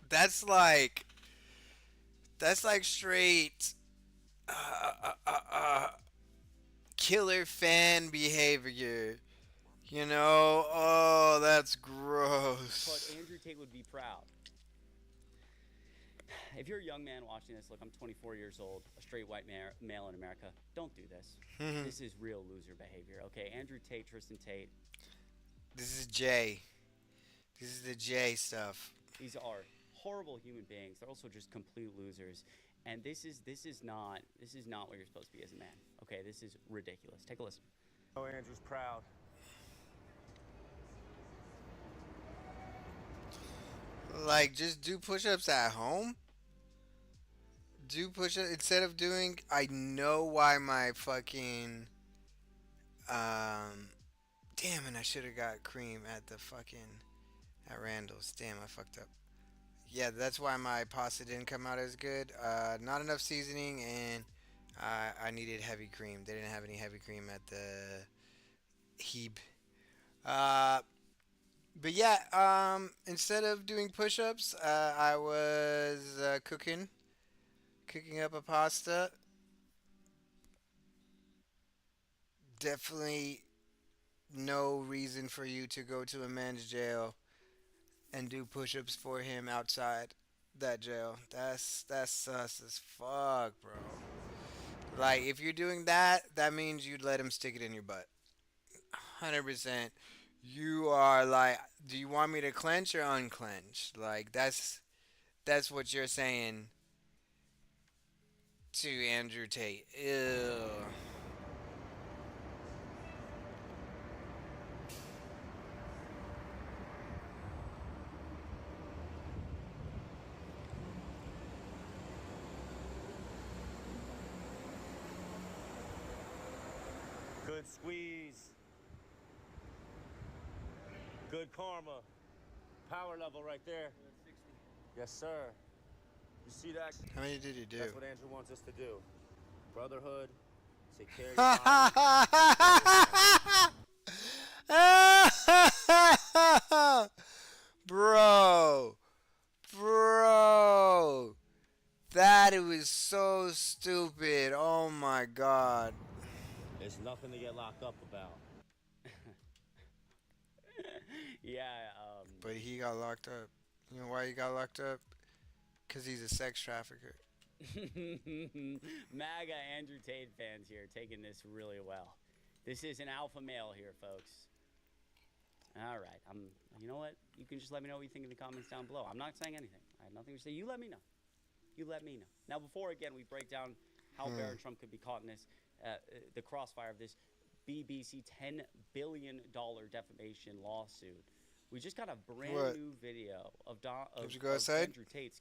That's like straight killer fan behavior. Oh, that's gross. But Andrew Tate would be proud. If you're a young man watching this, look, I'm 24 years old, a straight white male in America. Don't do this. This is real loser behavior. Okay, Andrew Tate, Tristan Tate. This is Jay. This is the Jay stuff. These are horrible human beings. They're also just complete losers. And this is not what you're supposed to be as a man. Okay, this is ridiculous. Take a listen. Oh, Andrew's proud. Like, just do push-ups at home. Do push-ups instead of doing. I know why my fucking. Damn, and I should have got cream at Randall's. Damn, I fucked up. Yeah, that's why my pasta didn't come out as good. Not enough seasoning, and I needed heavy cream. They didn't have any heavy cream at the Heeb. But yeah, instead of doing push-ups, I was cooking up a pasta. Definitely no reason for you to go to a men's jail and do push-ups for him outside that jail. That's sus as fuck, bro. Like, if you're doing that, that means you'd let him stick it in your butt. 100%. You are like, do you want me to clench or unclench? Like, that's what you're saying to Andrew Tate. Ew. Good squeeze. Good karma. Power level right there. Yes, sir. You see that? How many did he do? That's what Andrew wants us to do. Brotherhood. Take care of your body. Bro. Bro. That it was so stupid. Oh my god. There's nothing to get locked up about. Yeah. But he got locked up. You know why he got locked up? Because he's a sex trafficker. MAGA Andrew Tate fans here taking this really well. This is an alpha male here, folks. All right. You know what? You can just let me know what you think in the comments down below. I'm not saying anything. I have nothing to say. You let me know. You let me know. Now, before, again, we break down how Barron Trump could be caught in this, the crossfire of this BBC $10 billion defamation lawsuit. We just got a brand new video of Andrew Tate,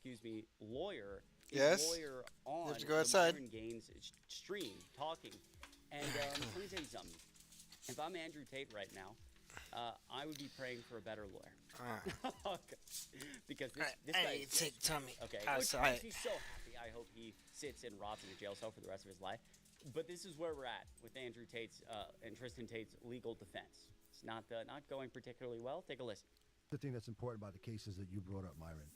lawyer. Yes. Lawyer on You have to go the outside. Myron Gaines stream talking. And let me tell you something. If I'm Andrew Tate right now, I would be praying for a better lawyer. Okay. Because this guy is take Tommy okay. outside. Which makes me so happy. I hope he sits and rots in a jail cell for the rest of his life. But this is where we're at with Andrew Tate's and Tristan Tate's legal defense. It's not going particularly well. Take a listen. The thing that's important about the cases that you brought up, Myron,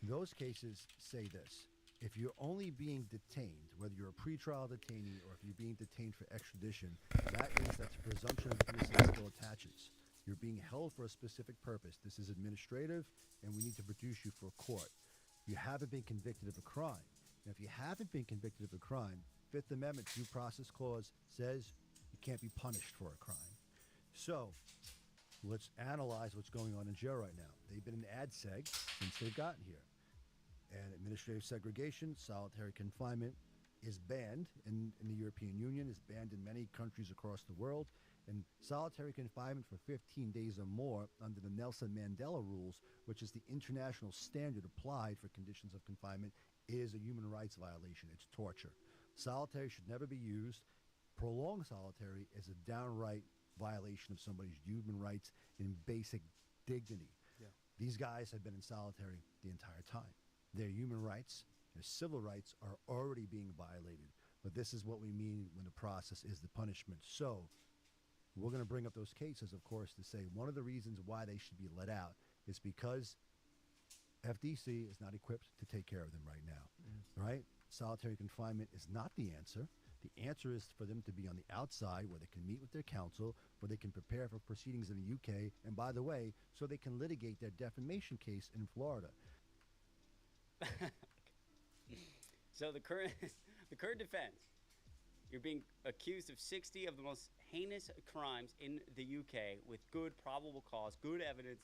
those cases say this. If you're only being detained, whether you're a pretrial detainee or if you're being detained for extradition, that means that the presumption of innocence still attaches. You're being held for a specific purpose. This is administrative, and we need to produce you for a court. You haven't been convicted of a crime. And if you haven't been convicted of a crime, Fifth Amendment due process clause says you can't be punished for a crime. So let's analyze what's going on in jail right now. They've been in ADSEG since they've gotten here. And administrative segregation, solitary confinement is banned in the European Union, is banned in many countries across the world. And solitary confinement for 15 days or more under the Nelson Mandela rules, which is the international standard applied for conditions of confinement, is a human rights violation. It's torture. Solitary should never be used. Prolonged solitary is a downright violation of somebody's human rights and basic dignity. Yeah. These guys have been in solitary the entire time. Their human rights, their civil rights are already being violated. But this is what we mean when the process is the punishment. So we're going to bring up those cases, of course, to say one of the reasons why they should be let out is because FDC is not equipped to take care of them right now, right? Solitary confinement is not the answer. The answer is for them to be on the outside where they can meet with their counsel, where they can prepare for proceedings in the UK, and by the way, so they can litigate their defamation case in Florida. So the current defense, you're being accused of 60 of the most heinous crimes in the UK with good probable cause, good evidence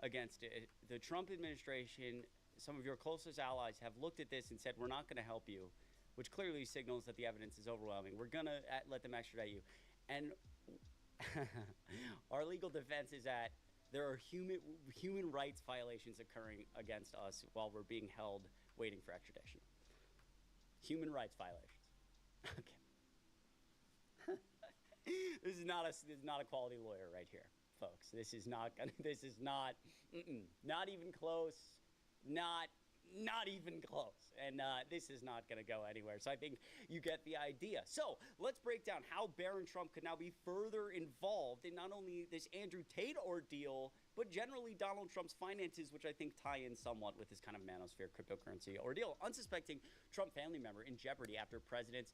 against it. The Trump administration, some of your closest allies have looked at this and said, we're not going to help you, which clearly signals that the evidence is overwhelming. We're going to let them extradite you. And our legal defense is that there are human rights violations occurring against us while we're being held waiting for extradition. Human rights violations. Okay. This is not a quality lawyer right here, folks. This is not even close. Not even close. And this is not going to go anywhere. So I think you get the idea. So let's break down how Barron Trump could now be further involved in not only this Andrew Tate ordeal, but generally Donald Trump's finances, which I think tie in somewhat with this kind of manosphere cryptocurrency ordeal. Unsuspecting Trump family member in jeopardy after president's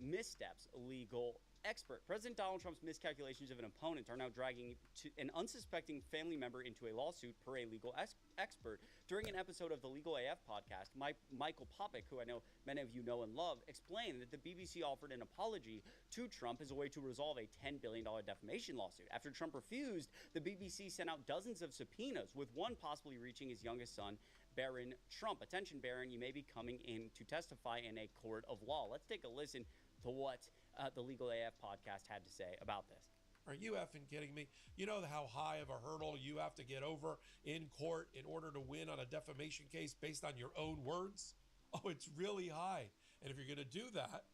missteps, legal expert. President Donald Trump's miscalculations of an opponent are now dragging an unsuspecting family member into a lawsuit per a legal expert. During an episode of the Legal AF podcast, Michael Popick, who I know many of you know and love, explained that the BBC offered an apology to Trump as a way to resolve a $10 billion defamation lawsuit. After Trump refused, the BBC sent out dozens of subpoenas, with one possibly reaching his youngest son, Barron Trump. Attention, Barron, you may be coming in to testify in a court of law. Let's take a listen to what the Legal AF podcast had to say about this. Are you effing kidding me? You know how high of a hurdle you have to get over in court in order to win on a defamation case based on your own words? Oh, it's really high. And if you're going to do that,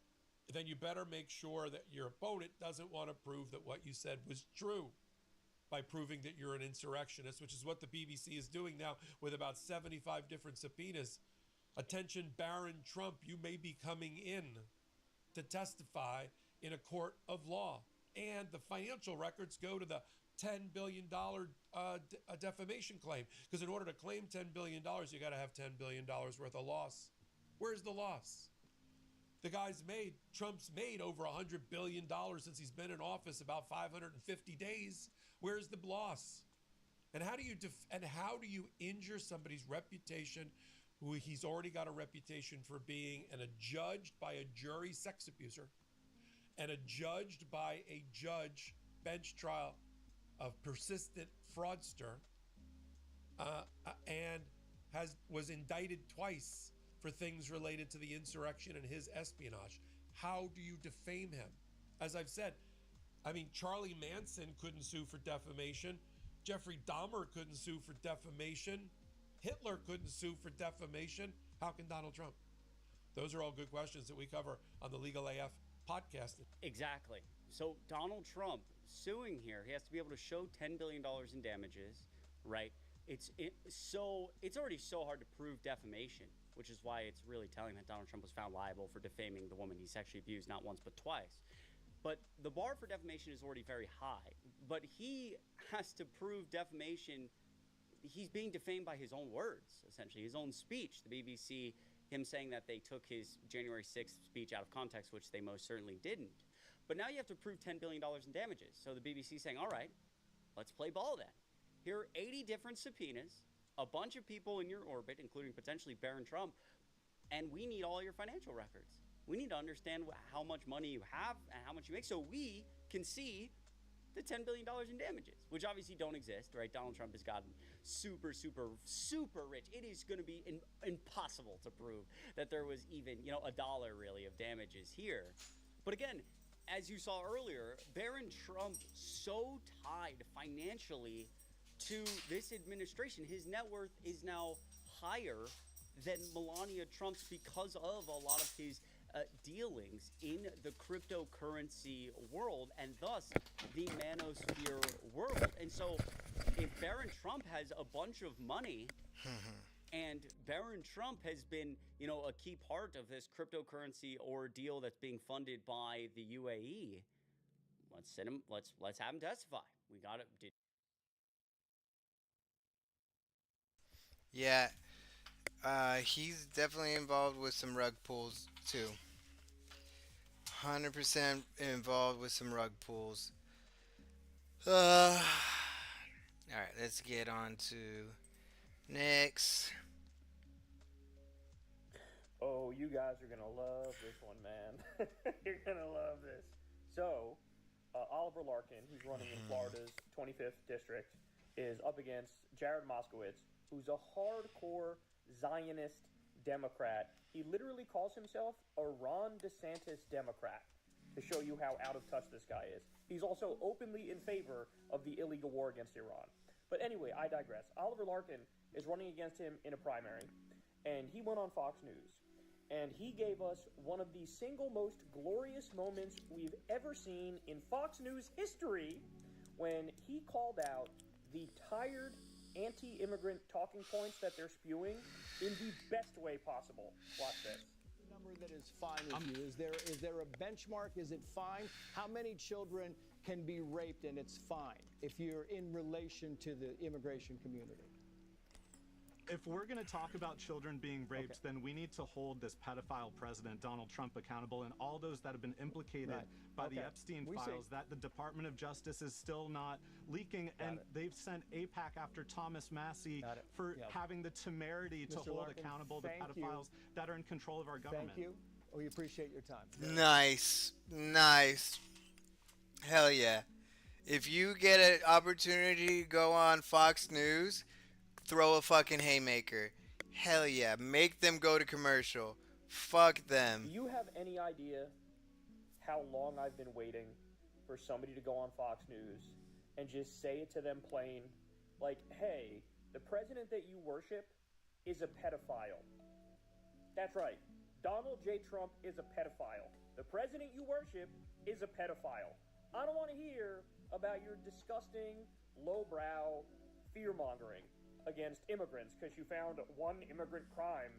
then you better make sure that your opponent doesn't want to prove that what you said was true by proving that you're an insurrectionist, which is what the BBC is doing now with about 75 different subpoenas. Attention, Baron Trump, you may be coming in to testify in a court of law. And the financial records go to the $10 billion defamation claim. Because in order to claim $10 billion, you got to have $10 billion worth of loss. Where's the loss? Trump's made over $100 billion since he's been in office, about 550 days. Where's the loss? And how do you injure somebody's reputation who he's already got a reputation for being adjudged by a jury sex abuser and adjudged by a judge bench trial of persistent fraudster and was indicted twice for things related to the insurrection and his espionage? How do you defame him? As I've said, Charlie Manson couldn't sue for defamation. Jeffrey Dahmer couldn't sue for defamation. Hitler couldn't sue for defamation. How can Donald Trump? Those are all good questions that we cover on the Legal AF podcast. Exactly. So Donald Trump suing here, he has to be able to show $10 billion in damages, right? It's already so hard to prove defamation, which is why it's really telling that Donald Trump was found liable for defaming the woman he sexually abused not once but twice. But the bar for defamation is already very high. But he has to prove defamation. He's being defamed by his own words, essentially, his own speech. The BBC, him saying that they took his January 6th speech out of context, which they most certainly didn't. But now you have to prove $10 billion in damages. So the BBC is saying, all right, let's play ball then. Here are 80 different subpoenas, a bunch of people in your orbit, including potentially Baron Trump, and we need all your financial records. We need to understand how much money you have and how much you make so we can see the $10 billion in damages, which obviously don't exist, right? Donald Trump has gotten super, super, super rich. It is going to be impossible to prove that there was even, $1 really of damages here. But again, as you saw earlier, Baron Trump so tied financially to this administration. His net worth is now higher than Melania Trump's because of a lot of his dealings in the cryptocurrency world and thus the manosphere world. And so if Baron Trump has a bunch of money and Baron Trump has been, a key part of this cryptocurrency ordeal that's being funded by the UAE, let's have him testify. We got it. Yeah, he's definitely involved with some rug pulls too. 100% involved with some rug pulls. All right, let's get on to next. Oh, you guys are gonna love this one, man. You're gonna love this. So, Oliver Larkin, who's running in Florida's 25th district, is up against Jared Moskowitz, who's a hardcore Zionist Democrat. He literally calls himself a Ron DeSantis Democrat, to show you how out of touch this guy is. He's also openly in favor of the illegal war against Iran. But anyway, I digress. Oliver Larkin is running against him in a primary, and he went on Fox News. And he gave us one of the single most glorious moments we've ever seen in Fox News history when he called out the tired anti-immigrant talking points that they're spewing in the best way possible. Watch this. Number that is fine with you? Is there a benchmark? Is it fine? How many children can be raped and it's fine if you're in relation to the immigration community? If we're going to talk about children being raped, then we need to hold this pedophile president, Donald Trump, accountable and all those that have been implicated by the Epstein files that the Department of Justice is still not leaking. They've sent AIPAC after Thomas Massey for having the temerity to hold accountable the pedophiles that are in control of our government. Thank you. We appreciate your time. Nice. Hell yeah. If you get an opportunity to go on Fox News, throw a fucking haymaker. Hell yeah. Make them go to commercial. Fuck them. Do you have any idea how long I've been waiting for somebody to go on Fox News and just say it to them plain? Like, hey, the president that you worship is a pedophile. That's right. Donald J. Trump is a pedophile. The president you worship is a pedophile. I don't want to hear about your disgusting, lowbrow fear-mongering against immigrants because you found one immigrant crime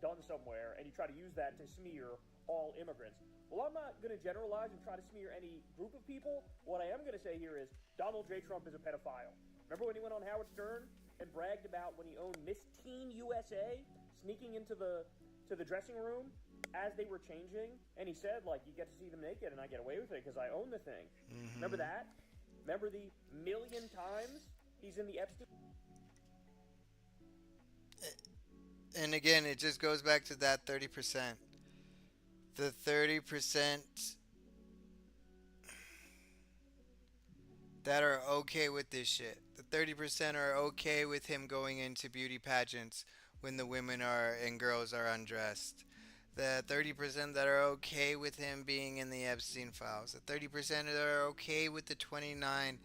done somewhere and you try to use that to smear all immigrants. Well, I'm not going to generalize and try to smear any group of people. What I am going to say here is Donald J. Trump is a pedophile. Remember when he went on Howard Stern and bragged about when he owned Miss Teen USA sneaking into the dressing room as they were changing, and he said, like, you get to see them naked and I get away with it because I own the thing. Remember that? Remember the million times he's in the Epstein? And again, it just goes back to that 30%. The 30% that are okay with this shit. The 30% are okay with him going into beauty pageants when the women are and girls are undressed. The 30% that are okay with him being in the Epstein files. The 30% that are okay with the 29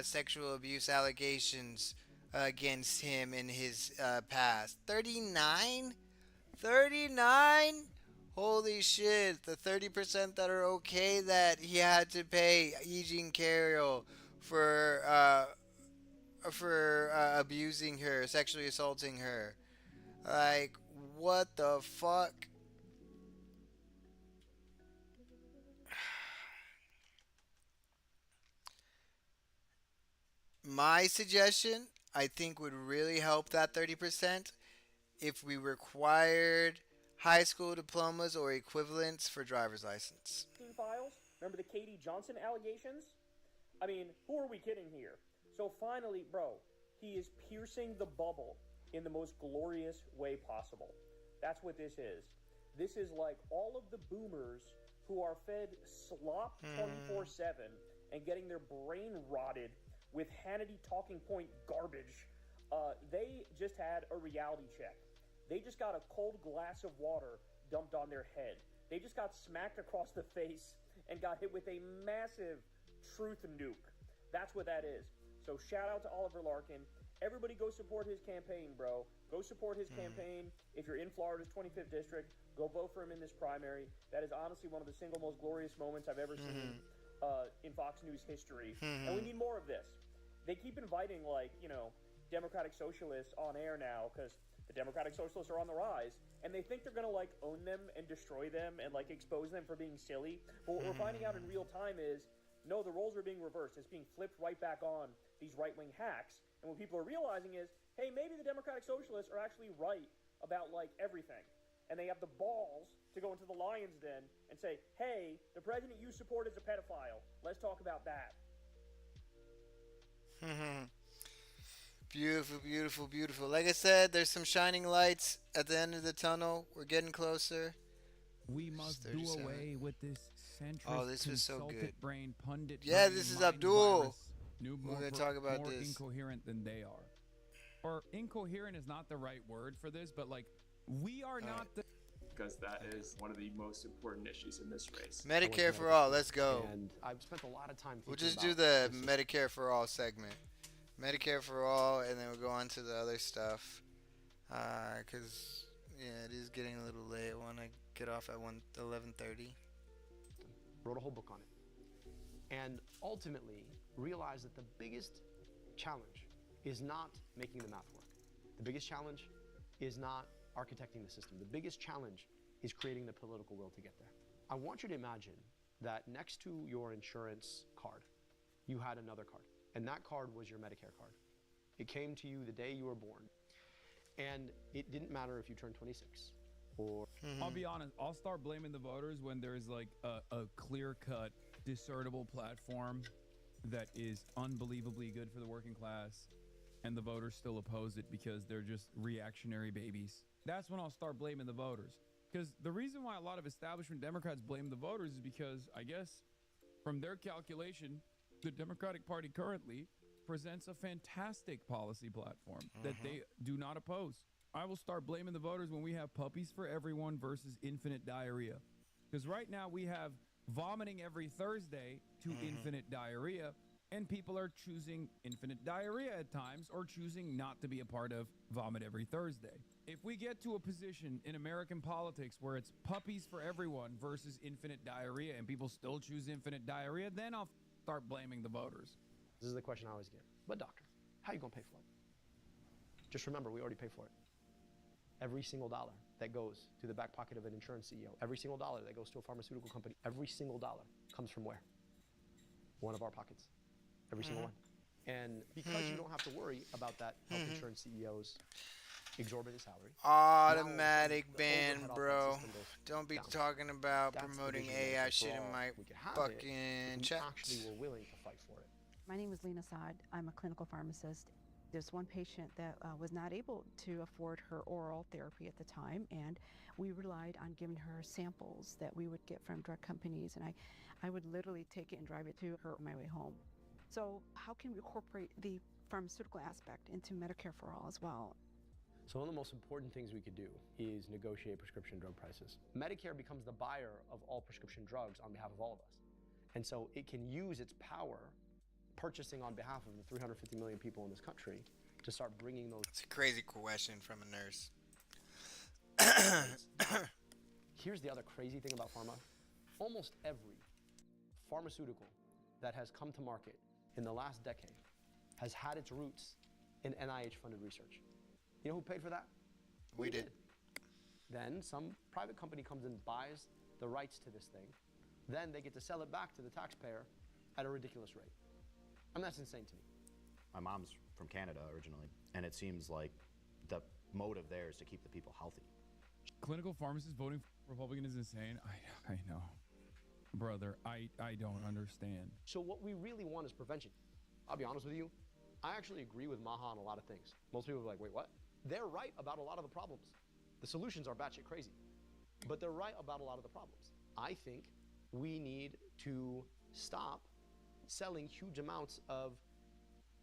sexual abuse allegations against him in his past. 39? 39? Holy shit. The 30% that are okay that he had to pay E. Jean Carroll for abusing her, sexually assaulting her. Like, what the fuck? My suggestion, I think, would really help that 30% if we required high school diplomas or equivalents for driver's license. Files? Remember the Katie Johnson allegations? I mean, who are we kidding here? So finally, bro, he is piercing the bubble in the most glorious way possible. That's what this is. This is like all of the boomers who are fed slop 24/7 and getting their brain rotted with Hannity talking point garbage. They just had a reality check. They just got a cold glass of water dumped on their head. They just got smacked across the face and got hit with a massive truth nuke. That's what that is. So shout out to Oliver Larkin. Everybody go support his campaign, bro. Go support his campaign. If you're in Florida's 25th district, go vote for him in this primary. That is honestly one of the single most glorious moments I've ever seen in Fox News history. And we need more of this. They keep inviting, like, you know, Democratic Socialists on air now because the Democratic Socialists are on the rise, and they think they're going to, like, own them and destroy them and, like, expose them for being silly. But what we're finding out in real time is, no, the roles are being reversed. It's being flipped right back on these right-wing hacks. And what people are realizing is, hey, maybe the Democratic Socialists are actually right about, like, everything. And they have the balls to go into the lion's den and say, hey, the president you support is a pedophile. Let's talk about that. Beautiful, beautiful, beautiful. Like I said, there's some shining lights at the end of the tunnel. We're getting closer. We must do away with this centrist, this was so consultant good. brain pundit. Yeah, brain this is mind Abdul. virus. We're gonna talk about more this. incoherent than they are. Or incoherent is not the right word for this, but like we are not the. Because that is one of the most important issues in this race. Medicare for all. Let's go. And I've spent a lot of time. We'll just do the Medicare for all segment. Medicare for all, and then we'll go on to the other stuff. Because yeah, it is getting a little late. I want to get off at 11:30. Wrote a whole book on it, and ultimately realized that the biggest challenge is not making the math work. The biggest challenge is not architecting the system. The biggest challenge is creating the political will to get there. I want you to imagine that next to your insurance card, you had another card, and that card was your Medicare card. It came to you the day you were born, and it didn't matter if you turned 26 or... I'll be honest, I'll start blaming the voters when there's like a clear-cut, discernible platform that is unbelievably good for the working class, and the voters still oppose it because they're just reactionary babies. That's when I'll start blaming the voters. Because the reason why a lot of establishment Democrats blame the voters is because, I guess, from their calculation, the Democratic Party currently presents a fantastic policy platform that they do not oppose. I will start blaming the voters when we have puppies for everyone versus infinite diarrhea. Because right now we have vomiting every Thursday to infinite diarrhea. And people are choosing infinite diarrhea at times or choosing not to be a part of Vomit Every Thursday. If we get to a position in American politics where it's puppies for everyone versus infinite diarrhea and people still choose infinite diarrhea, then I'll start blaming the voters. This is the question I always get. But doctor, how are you going to pay for it? Just remember, we already pay for it. Every single dollar that goes to the back pocket of an insurance CEO, every single dollar that goes to a pharmaceutical company, every single dollar comes from where? One of our pockets. Every single one. And because you don't have to worry about that health insurance CEO's exorbitant salary. Automatic ban, bro. Don't be talking about promoting AI shit in my fucking chat. Actually, we're willing to fight for it. My name is Lena Saad. I'm a clinical pharmacist. There's one patient that was not able to afford her oral therapy at the time, and we relied on giving her samples that we would get from drug companies, and I would literally take it and drive it to her on my way home. So how can we incorporate the pharmaceutical aspect into Medicare for All as well? So one of the most important things we could do is negotiate prescription drug prices. Medicare becomes the buyer of all prescription drugs on behalf of all of us. And so it can use its power purchasing on behalf of the 350 million people in this country to start bringing those. It's a crazy question from a nurse. Here's the other crazy thing about pharma. Almost every pharmaceutical that has come to market in the last decade has had its roots in NIH-funded research. You know who paid for that? We did. Then some private company comes and buys the rights to this thing. Then they get to sell it back to the taxpayer at a ridiculous rate. I mean, that's insane to me. My mom's from Canada originally, and it seems like the motive there is to keep the people healthy. Clinical pharmacists voting for Republican is insane. I know. Brother, I don't understand. So what we really want is prevention. I'll be honest with you. I actually agree with Maha on a lot of things. Most people are like, wait, what? They're right about a lot of the problems. The solutions are batshit crazy, but they're right about a lot of the problems. I think we need to stop selling huge amounts of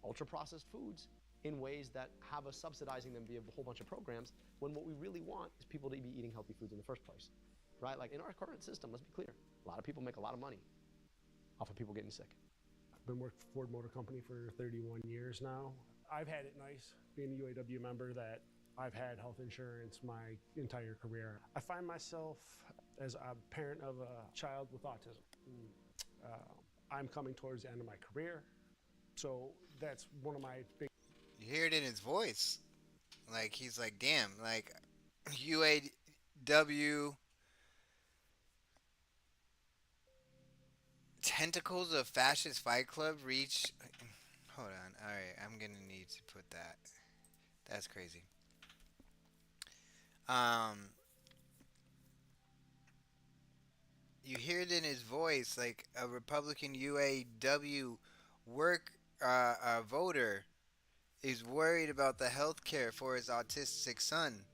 ultra-processed foods in ways that have us subsidizing them via a whole bunch of programs, when what we really want is people to be eating healthy foods in the first place, right? Like in our current system, let's be clear, a lot of people make a lot of money off of people getting sick. I've been working for Ford Motor Company for 31 years now. I've had it nice being a UAW member that I've had health insurance my entire career. I find myself as a parent of a child with autism. I'm coming towards the end of my career, so that's one of my big... You hear it in his voice. Like, he's like, damn, like, UAW... Tentacles of Fascist Fight Club reach... Hold on. Alright, I'm gonna need to put that. That's crazy. You hear it in his voice, like a Republican UAW voter is worried about the health care for his autistic son.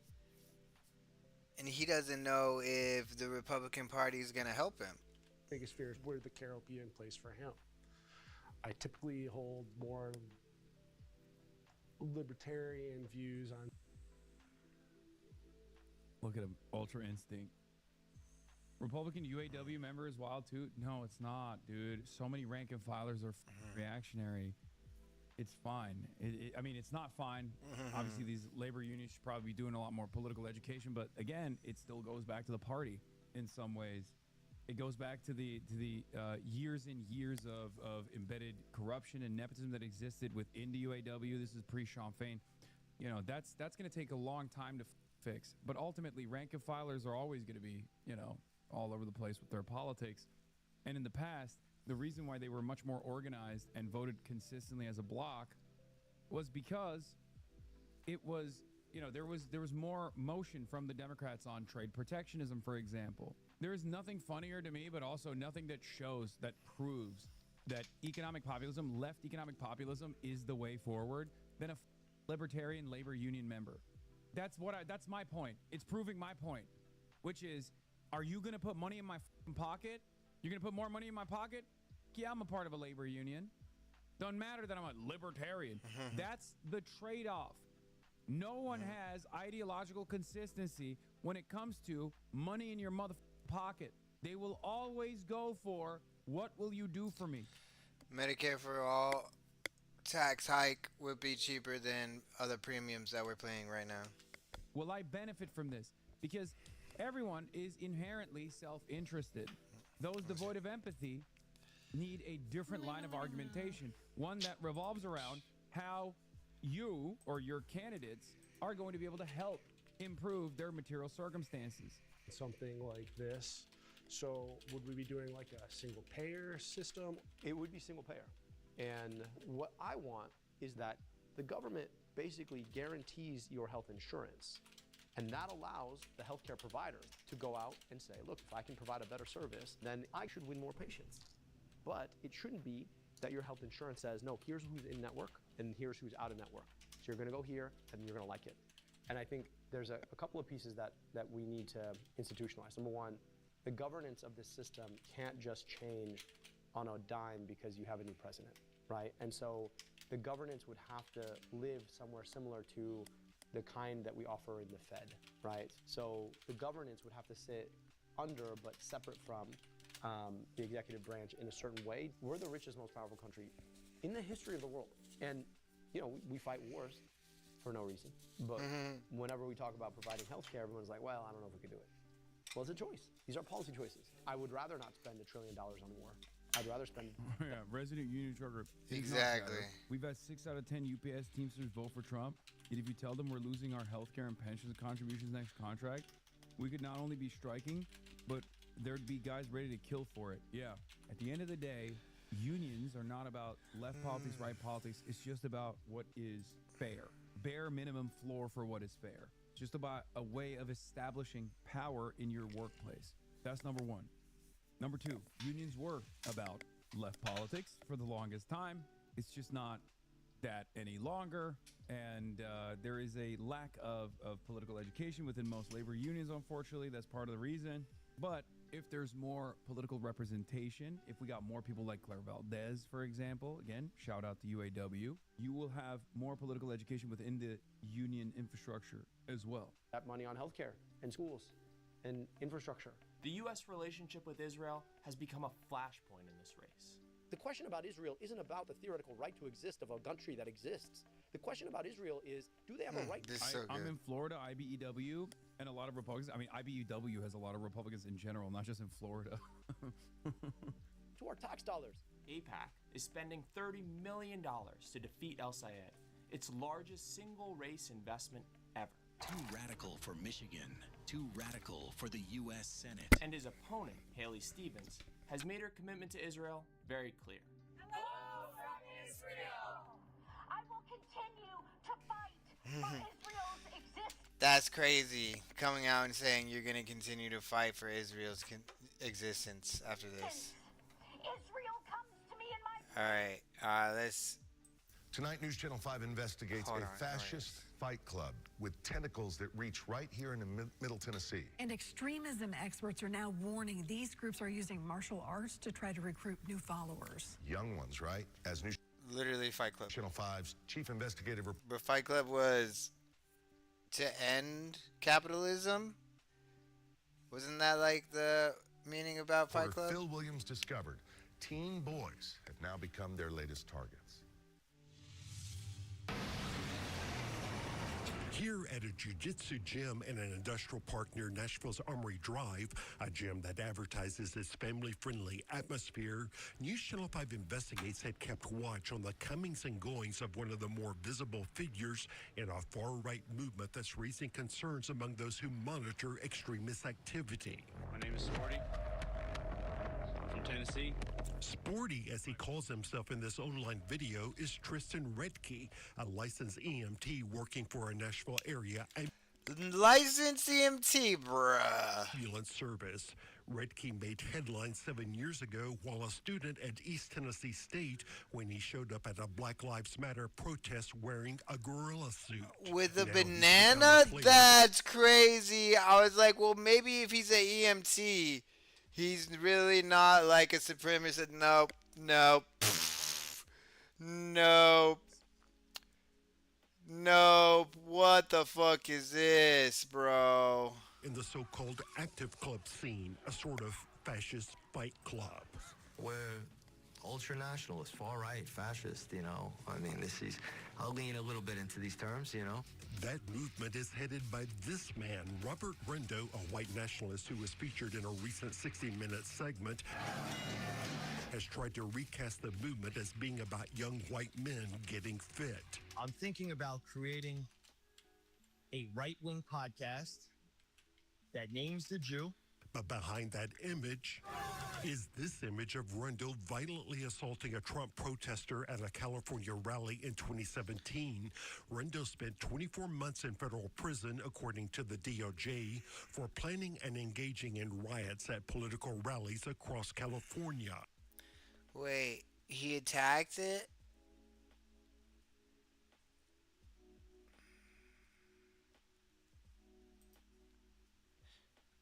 And he doesn't know if the Republican Party is going to help him. Biggest fear is where the care will be in place for him. I typically hold more libertarian views on... Look at him, Ultra Instinct. Republican UAW member is wild too? No, it's not, dude. So many rank and filers are reactionary. It's fine. I mean, it's not fine. Obviously, these labor unions should probably be doing a lot more political education, but again, it still goes back to the party in some ways. It goes back to the years and years of embedded corruption and nepotism that existed within the UAW. This is pre-Sean Fain. You know, that's going to take a long time to fix. But ultimately, rank and filers are always going to be, you know, all over the place with their politics. And in the past, the reason why they were much more organized and voted consistently as a bloc was because it was, you know, there was more motion from the Democrats on trade protectionism, for example. There is nothing funnier to me, but also nothing that shows, that proves that economic populism, left economic populism, is the way forward than a libertarian labor union member. That's my point. It's proving my point, which is, are you going to put money in my pocket? You're going to put more money in my pocket? Yeah, I'm a part of a labor union. Doesn't matter that I'm a libertarian. That's the trade-off. No one has ideological consistency when it comes to money in your pocket. They will always go for, what will you do for me? Medicare for all tax hike would be cheaper than other premiums that we're paying right now. Will I benefit from this? Because everyone is inherently self interested. Those devoid of empathy need a different line of argumentation, one that revolves around how you or your candidates are going to be able to help improve their material circumstances. Something like this. So would we be doing like a single payer system? It would be single payer. And what I want is that the government basically guarantees your health insurance. And that allows the healthcare provider to go out and say, look, if I can provide a better service, then I should win more patients. But it shouldn't be that your health insurance says, no, here's who's in network and here's who's out of network. So you're going to go here and you're going to like it. And I think there's a couple of pieces that we need to institutionalize. Number one, the governance of this system can't just change on a dime because you have a new president, right? And so the governance would have to live somewhere similar to the kind that we offer in the Fed, right? So the governance would have to sit under but separate from the executive branch in a certain way. We're the richest, most powerful country in the history of the world. And, you know, we fight wars for no reason. But whenever we talk about providing healthcare, everyone's like, well, I don't know if we could do it. Well, it's a choice. These are policy choices. I would rather not spend $1 trillion on war. I'd rather spend. Yeah, resident union charter. Exactly. We've had 6 out of 10 UPS Teamsters vote for Trump. Yet if you tell them we're losing our healthcare and pensions contributions next contract, we could not only be striking, but there'd be guys ready to kill for it. Yeah. At the end of the day, unions are not about left politics, right politics. It's just about what is fair. Bare minimum floor for what is fair. Just about a way of establishing power in your workplace. That's number one. Number two, unions were about left politics for the longest time. It's just not that any longer. And there is a lack of political education within most labor unions, unfortunately. That's part of the reason. But if there's more political representation, if we got more people like Claire Valdez, for example, again, shout out to UAW, you will have more political education within the union infrastructure as well. That money on healthcare and schools and infrastructure. The U.S. relationship with Israel has become a flashpoint in this race. The question about Israel isn't about the theoretical right to exist of a country that exists. The question about Israel is, do they have a right to... I'm in Florida, IBEW, and a lot of Republicans. I mean, IBEW has a lot of Republicans in general, not just in Florida. to our tax dollars. AIPAC is spending $30 million to defeat El Sayed, its largest single race investment ever. Too radical for Michigan, too radical for the U.S. Senate. And his opponent, Haley Stevens, has made her commitment to Israel very clear. Hello from Israel! I will continue to fight for Israel's existence. That's crazy. Coming out and saying you're going to continue to fight for Israel's existence after this. Israel comes to me in my... All right. Let's... Tonight, News Channel 5 investigates a fascist fight club with tentacles that reach right here in Middle Tennessee. And extremism experts are now warning these groups are using martial arts to try to recruit new followers. Young ones, right? As News Literally Fight Club. Channel 5's chief investigative... But Fight Club was to end capitalism? Wasn't that like the meaning about Fight Club? Phil Williams discovered teen boys have now become their latest targets. Here at a jiu-jitsu gym in an industrial park near Nashville's Armory Drive, a gym that advertises its family-friendly atmosphere, News Channel 5 Investigates had kept watch on the comings and goings of one of the more visible figures in a far-right movement that's raising concerns among those who monitor extremist activity. My name is Sporty. From Tennessee. Sporty, as he calls himself in this online video, is Tristan Redke, a licensed EMT working for a Nashville area licensed EMT, bruh. ambulance service. Redke made headlines 7 years ago while a student at East Tennessee State when he showed up at a Black Lives Matter protest wearing a gorilla suit. With a banana? That's crazy. I was like, well, maybe if he's an EMT... He's really not like a supremacist. Nope. Nope. Nope. Nope. What the fuck is this, bro? In the so-called active club scene, a sort of fascist fight club. Where all ultra-nationalist, far-right, fascist, you know. I mean, I'll lean a little bit into these terms, you know. That movement is headed by this man, Robert Rendo, a white nationalist who was featured in a recent 60 Minutes segment, has tried to recast the movement as being about young white men getting fit. I'm thinking about creating a right-wing podcast that names the Jew. But behind that image is this image of Rundle violently assaulting a Trump protester at a California rally in 2017. Rundle spent 24 months in federal prison, according to the DOJ, for planning and engaging in riots at political rallies across California. Wait, he attacked it?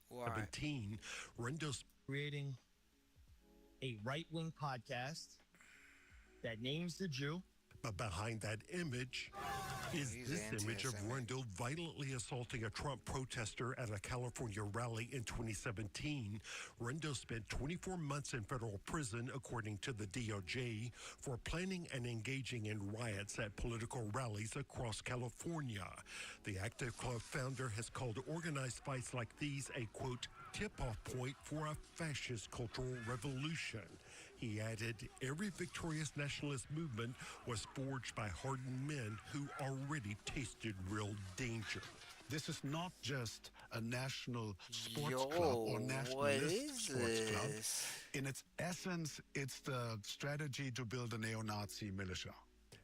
Why? 17, Rendo's creating a right-wing podcast that names the Jew. But behind that image is this image of Rundle violently assaulting a Trump protester at a California rally in 2017. Rundle spent 24 months in federal prison, according to the DOJ, for planning and engaging in riots at political rallies across California. The Active Club founder has called organized fights like these a, quote, tip-off point for a fascist cultural revolution. He added, every victorious nationalist movement was forged by hardened men who already tasted real danger. This is not just a national sports club or nationalist sports club. In its essence, it's the strategy to build a neo-Nazi militia.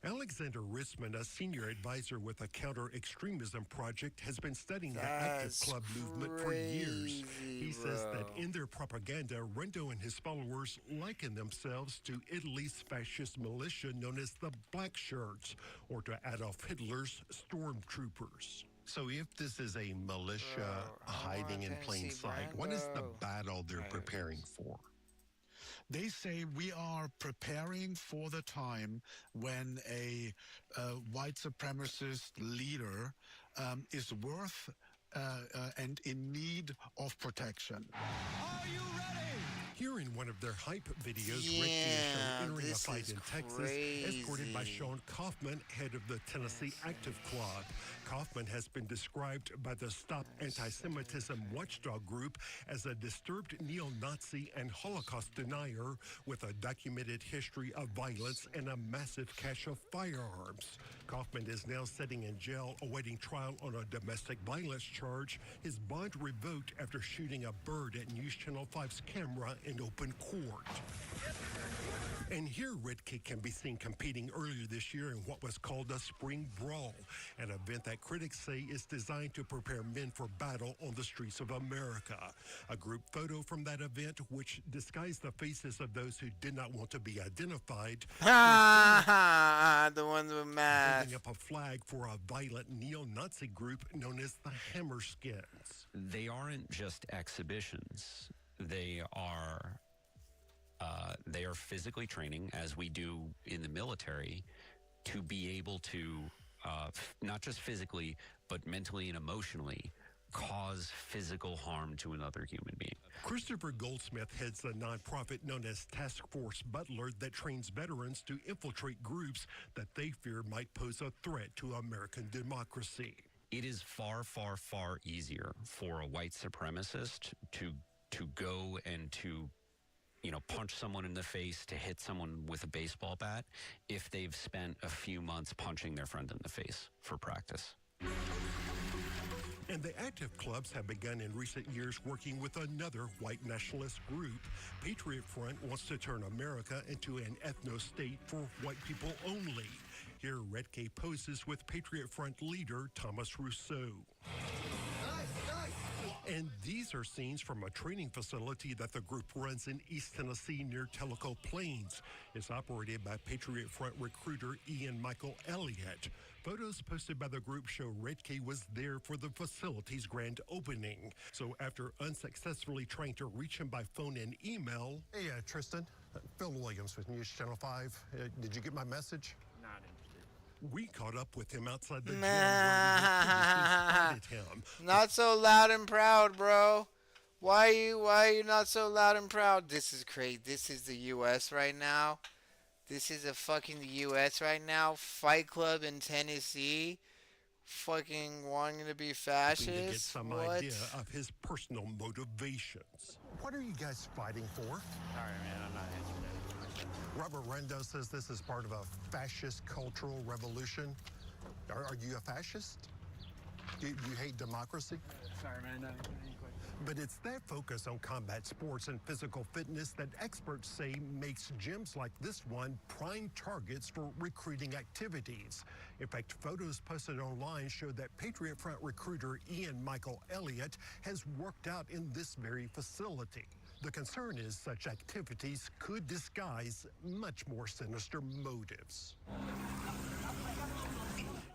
Alexander Risman, a senior advisor with a counter-extremism project, has been studying the Active Club movement for years. He says that in their propaganda, Rendo and his followers liken themselves to Italy's fascist militia known as the Black Shirts, or to Adolf Hitler's stormtroopers. So if this is a militia hiding in plain sight, what is the battle they're preparing for? They say we are preparing for the time when a white supremacist leader is worth and in need of protection. Are you ready? Here in one of their hype videos, Rick is shown entering a fight in Texas, escorted by Sean Kaufman, head of the Tennessee Active Club. Kaufman has been described by the Stop Anti-Semitism watchdog group as a disturbed neo-Nazi and Holocaust denier with a documented history of violence and a massive cache of firearms. Kaufman is now sitting in jail awaiting trial on a domestic violence charge, his bond revoked after shooting a bird at News Channel 5's camera in open court. And here Redkey can be seen competing earlier this year in what was called a Spring Brawl, an event that critics say is designed to prepare men for battle on the streets of America. A group photo from that event, which disguised the faces of those who did not want to be identified. The ones with masks. Holding up a flag for a violent neo-Nazi group known as the Hammerskins. They aren't just exhibitions. They are physically training, as we do in the military, to be able to not just physically, but mentally and emotionally cause physical harm to another human being. Christopher Goldsmith heads a nonprofit known as Task Force Butler that trains veterans to infiltrate groups that they fear might pose a threat to American democracy. It is far, far, far easier for a white supremacist to go and to punch someone in the face, to hit someone with a baseball bat, if they've spent a few months punching their friend in the face for practice. And the active clubs have begun in recent years working with another white nationalist group. Patriot Front wants to turn America into an ethno-state for white people only. Here, Redkey poses with Patriot Front leader Thomas Rousseau. And these are scenes from a training facility that the group runs in East Tennessee near Tellico Plains. It's operated by Patriot Front recruiter Ian Michael Elliott. Photos posted by the group show Redkey was there for the facility's grand opening. So after unsuccessfully trying to reach him by phone and email... Hey, Tristan. Phil Williams with News Channel 5. Did you get my message? Not interested. We caught up with him outside the gym where we previously him. Not so loud and proud, bro. Why are you not so loud and proud? This is crazy. This is the U.S. right now. This is a fucking U.S. right now. Fight Club in Tennessee. Fucking wanting to be Hoping to get fascist. some What? idea of his personal motivations. What are you guys fighting for? Sorry, man, I'm not answering that. Robert Rendo says this is part of a fascist cultural revolution. Are you a fascist? Do you hate democracy? Sorry, man, no, But it's that focus on combat sports and physical fitness that experts say makes gyms like this one prime targets for recruiting activities. In fact, photos posted online show that Patriot Front recruiter Ian Michael Elliott has worked out in this very facility. The concern is such activities could disguise much more sinister motives.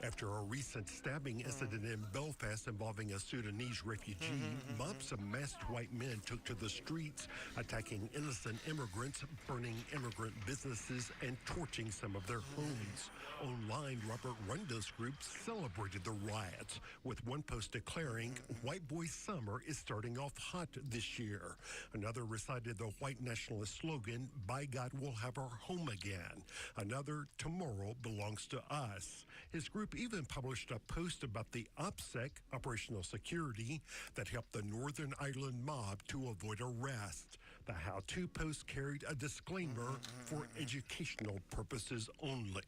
After a recent stabbing incident in Belfast involving a Sudanese refugee, mobs of masked white men took to the streets, attacking innocent immigrants, burning immigrant businesses, and torching some of their homes. Online, Robert Rundo's group celebrated the riots, with one post declaring, "White Boy Summer is starting off hot this year." Another recited the white nationalist slogan, "By God, we'll have our home again." Another, "Tomorrow belongs to us." His group even published a post about the OPSEC, operational security, that helped the Northern Ireland mob to avoid arrest. The how-to post carried a disclaimer for educational purposes only.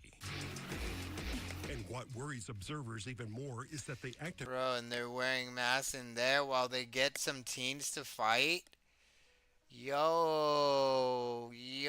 And what worries observers even more is that the active... Bro, and they're wearing masks in there while they get some teens to fight? Yo, we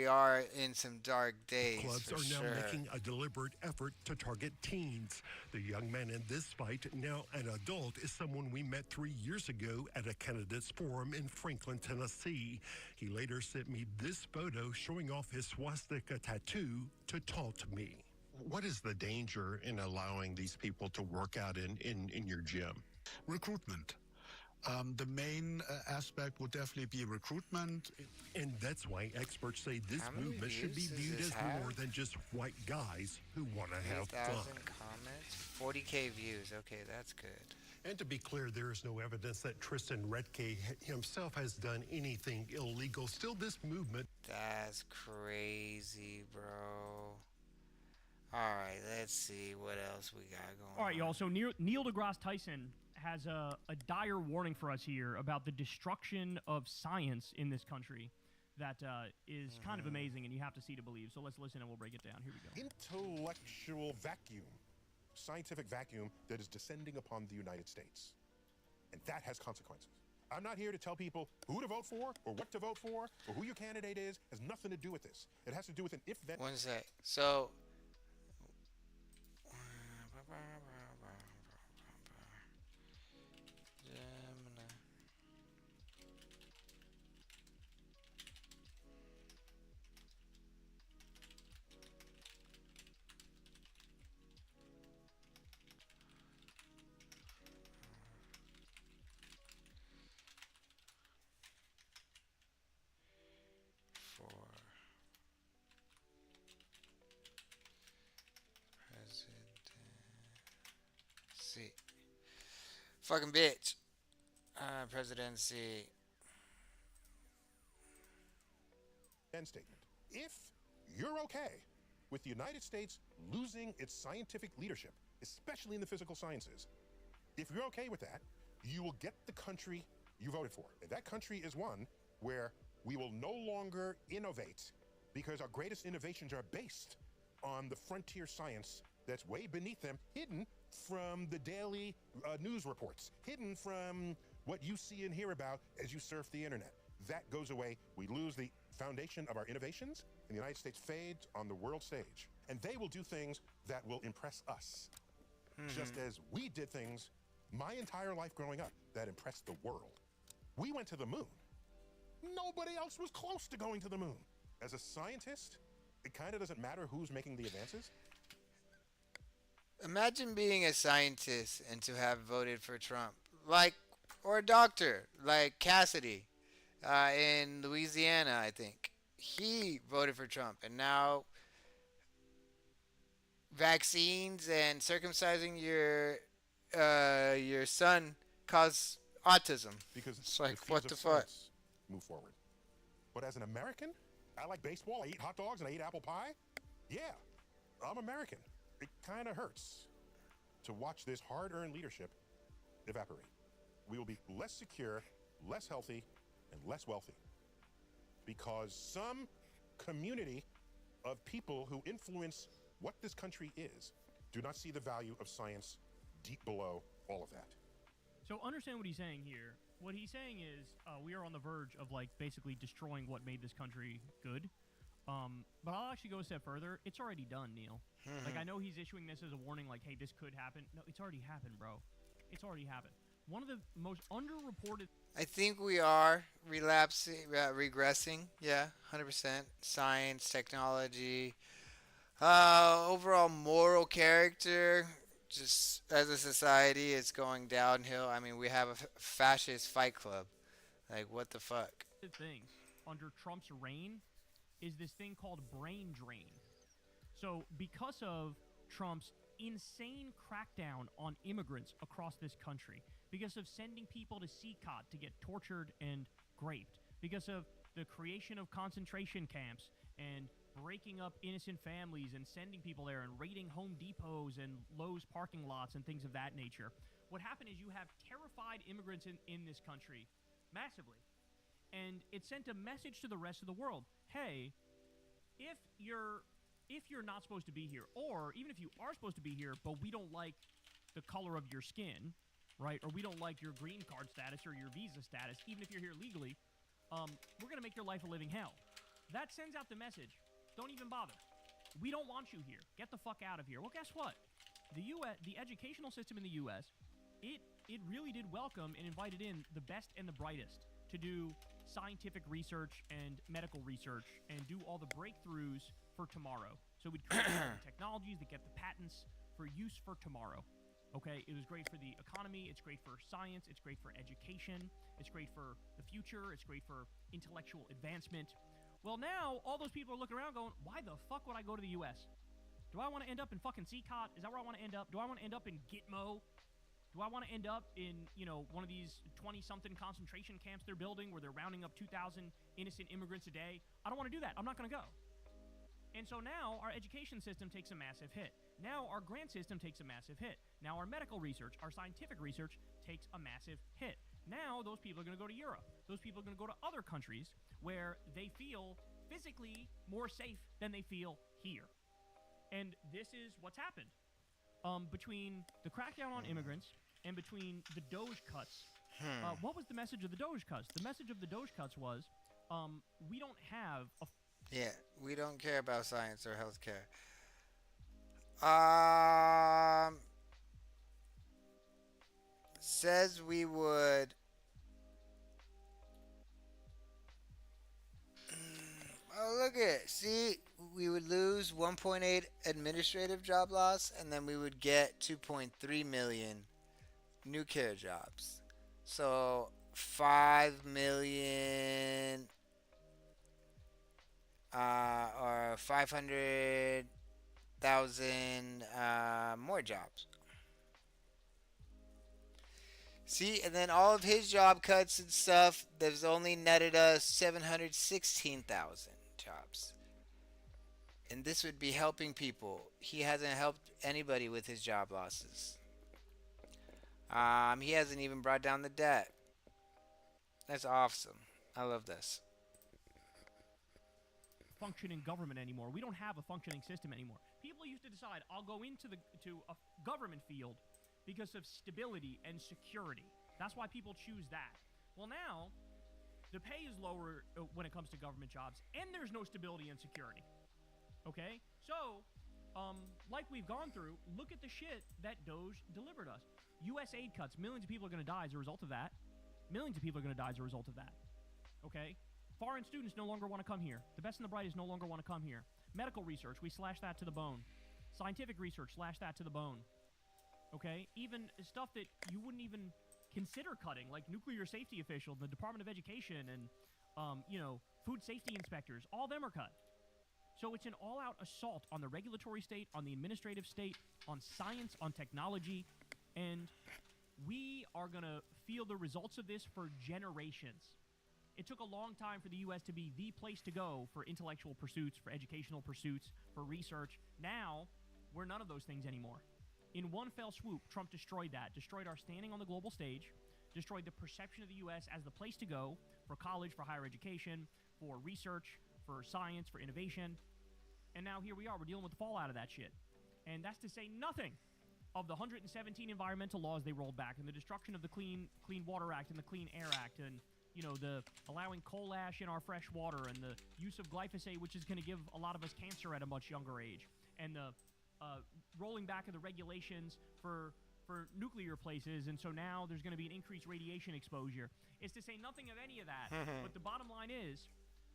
are in some dark days. Clubs are now making a deliberate effort to target teens. The young man in this fight, now an adult, is someone we met 3 years ago at a candidates forum in Franklin, Tennessee. He later sent me this photo showing off his swastika tattoo to taunt me. What is the danger in allowing these people to work out in your gym? Recruitment. The main aspect would definitely be recruitment. And that's why experts say this movement should be viewed as more than just white guys who want to have fun. 8,000 comments, 40K views. Okay, that's good. And to be clear, there is no evidence that Tristan Redke himself has done anything illegal. Still, this movement... That's crazy, bro. All right, let's see what else we got going on. All right, y'all. So Neil deGrasse Tyson has a dire warning for us here about the destruction of science in this country that is kind of amazing, and you have to see to believe. So let's listen and we'll break it down. Here we go. Intellectual vacuum, scientific vacuum that is descending upon the United States. And that has consequences. I'm not here to tell people who to vote for or what to vote for or who your candidate is. It has nothing to do with this. It has to do with an if-then. One sec. So... presidency. Fucking bitch. Presidency. End statement. If you're okay with the United States losing its scientific leadership, especially in the physical sciences, if you're okay with that, you will get the country you voted for. And that country is one where we will no longer innovate because our greatest innovations are based on the frontier science that's way beneath them, hidden from the daily news reports, hidden from what you see and hear about as you surf the internet. That goes away. We lose the foundation of our innovations, and the United States fades on the world stage. And they will do things that will impress us, just as we did things my entire life growing up that impressed the world. We went to the moon. Nobody else was close to going to the moon. As a scientist, it kind of doesn't matter who's making the advances. Imagine being a scientist and to have voted for Trump. Or a doctor, like Cassidy in Louisiana, I think. He voted for Trump, and now vaccines and circumcising your son cause autism. Because it's like, the what fields the of fuck? science move forward. But as an American, I like baseball, I eat hot dogs, and I eat apple pie. Yeah, I'm American. It kind of hurts to watch this hard-earned leadership evaporate. We will be less secure, less healthy, and less wealthy because some community of people who influence what this country is do not see the value of science deep below all of that. So understand what he's saying here. What he's saying is we are on the verge of like basically destroying what made this country good. But I'll actually go a step further. It's already done, Neil. Like I know he's issuing this as a warning, like, hey, this could happen. No, it's already happened, bro. It's already happened. One of the most underreported. I think we are relapsing, regressing. Yeah, 100%. Science, technology, overall moral character. Just as a society, it's going downhill. I mean, we have a fascist fight club. Like, what the fuck? Things under Trump's reign is this thing called brain drain. So because of Trump's insane crackdown on immigrants across this country, because of sending people to CCOT to get tortured and raped, because of the creation of concentration camps and breaking up innocent families and sending people there and raiding Home Depots and Lowe's parking lots and things of that nature, what happened is you have terrified immigrants in this country massively. And it sent a message to the rest of the world. Hey, if you're not supposed to be here, or even if you are supposed to be here, but we don't like the color of your skin, right? Or we don't like your green card status or your visa status, even if you're here legally, we're going to make your life a living hell. That sends out the message. Don't even bother. We don't want you here. Get the fuck out of here. Well, guess what? The educational system in the U.S., it really did welcome and invited in the best and the brightest to do scientific research and medical research and do all the breakthroughs for tomorrow. So we'd create all the technologies that get the patents for use for tomorrow. Okay, it was great for the economy, it's great for science, it's great for education, it's great for the future, it's great for intellectual advancement. Well, now all those people are looking around going, why the fuck would I go to the US? Do I want to end up in fucking CCOT? Is that where I want to end up? Do I want to end up in Gitmo? Do I want to end up in, one of these 20-something concentration camps they're building where they're rounding up 2,000 innocent immigrants a day? I don't want to do that. I'm not going to go. And so now our education system takes a massive hit. Now our grant system takes a massive hit. Now our medical research, our scientific research takes a massive hit. Now those people are going to go to Europe. Those people are going to go to other countries where they feel physically more safe than they feel here. And this is what's happened. Between the crackdown on immigrants and between the Doge cuts, what was the message of the Doge cuts? The message of the Doge cuts was, we don't have a... Yeah, we don't care about science or healthcare. Says we would... Oh, look at it. See, we would lose 1.8 administrative job loss, and then we would get 2.3 million new care jobs. So 5 million or 500,000 more jobs. See, and then all of his job cuts and stuff, there's only netted us 716,000 jobs. And this would be helping people. He hasn't helped anybody with his job losses. He hasn't even brought down the debt. That's awesome. I love this. Functioning government anymore. We don't have a functioning system anymore. People used to decide, I'll go into a government field because of stability and security. That's why people choose that. Well, now the pay is lower when it comes to government jobs, and there's no stability and security. Okay? So, like we've gone through, look at the shit that Doge delivered us. U.S. aid cuts. Millions of people are going to die as a result of that. Millions of people are going to die as a result of that. Okay? Foreign students no longer want to come here. The best and the brightest no longer want to come here. Medical research, we slash that to the bone. Scientific research, slash that to the bone. Okay? Even stuff that you wouldn't even consider cutting, like nuclear safety officials, the Department of Education, and, food safety inspectors, all them are cut. So it's an all-out assault on the regulatory state, on the administrative state, on science, on technology, and we are going to feel the results of this for generations. It took a long time for the U.S. to be the place to go for intellectual pursuits, for educational pursuits, for research. Now, we're none of those things anymore. In one fell swoop, Trump destroyed that, destroyed our standing on the global stage, destroyed the perception of the U.S. as the place to go for college, for higher education, for research, for science, for innovation. And now here we are. We're dealing with the fallout of that shit. And that's to say nothing of the 117 environmental laws they rolled back and the destruction of the Clean Water Act and the Clean Air Act and, you know, the allowing coal ash in our fresh water and the use of glyphosate, which is going to give a lot of us cancer at a much younger age, and the rolling back of the regulations for nuclear places, and so now there's going to be an increased radiation exposure. It's to say nothing of any of that. But the bottom line is,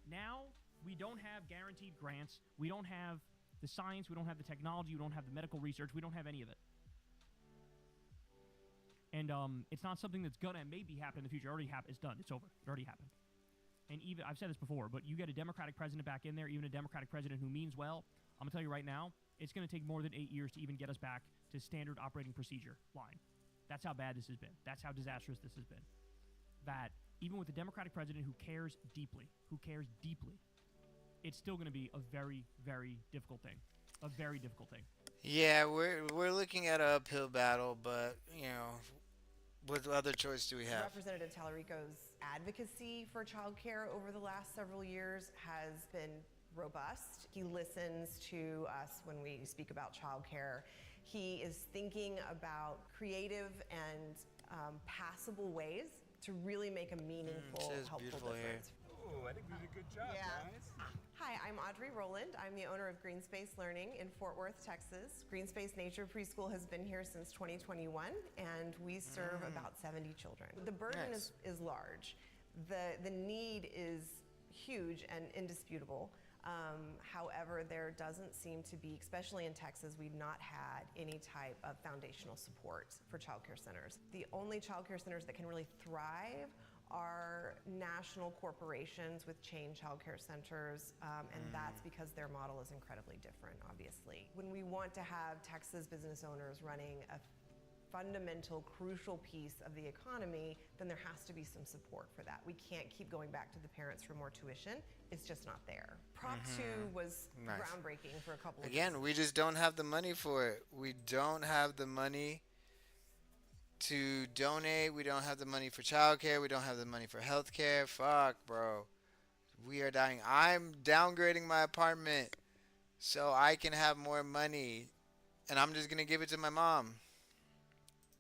now we don't have guaranteed grants, we don't have the science, we don't have the technology, we don't have the medical research, we don't have any of it. And it's not something that's gonna maybe happen in the future. It already happened. It's done. It's over. It already happened. And even I've said this before, but you get a Democratic president back in there, even a Democratic president who means well, I'm gonna tell you right now, it's gonna take more than 8 years to even get us back to standard operating procedure line. That's how bad this has been. That's how disastrous this has been. That even with a Democratic president who cares deeply, it's still gonna be a very, very difficult thing. A very difficult thing. Yeah, we're looking at an uphill battle, but you know, what other choice do we have? Representative Tallarico's advocacy for childcare over the last several years has been robust. He listens to us when we speak about childcare. He is thinking about creative and passable ways to really make a meaningful, helpful difference. Oh, I think we did a good job, guys. Hi, I'm Audrey Rowland. I'm the owner of Green Space Learning in Fort Worth, Texas. Green Space Nature Preschool has been here since 2021, and we serve about 70 children. The burden is large. The need is huge and indisputable. However, there doesn't seem to be, especially in Texas, we've not had any type of foundational support for childcare centers. The only childcare centers that can really thrive are national corporations with chain childcare centers, and that's because their model is incredibly different, obviously. When we want to have Texas business owners running a fundamental, crucial piece of the economy, then there has to be some support for that. We can't keep going back to the parents for more tuition. It's just not there. Prop 2 was groundbreaking for a couple of years. Again, we just don't have the money for it. We don't have the money to donate. We don't have the money for childcare. We don't have the money for healthcare. Fuck, bro. We are dying. I'm downgrading my apartment so I can have more money, and I'm just gonna give it to my mom.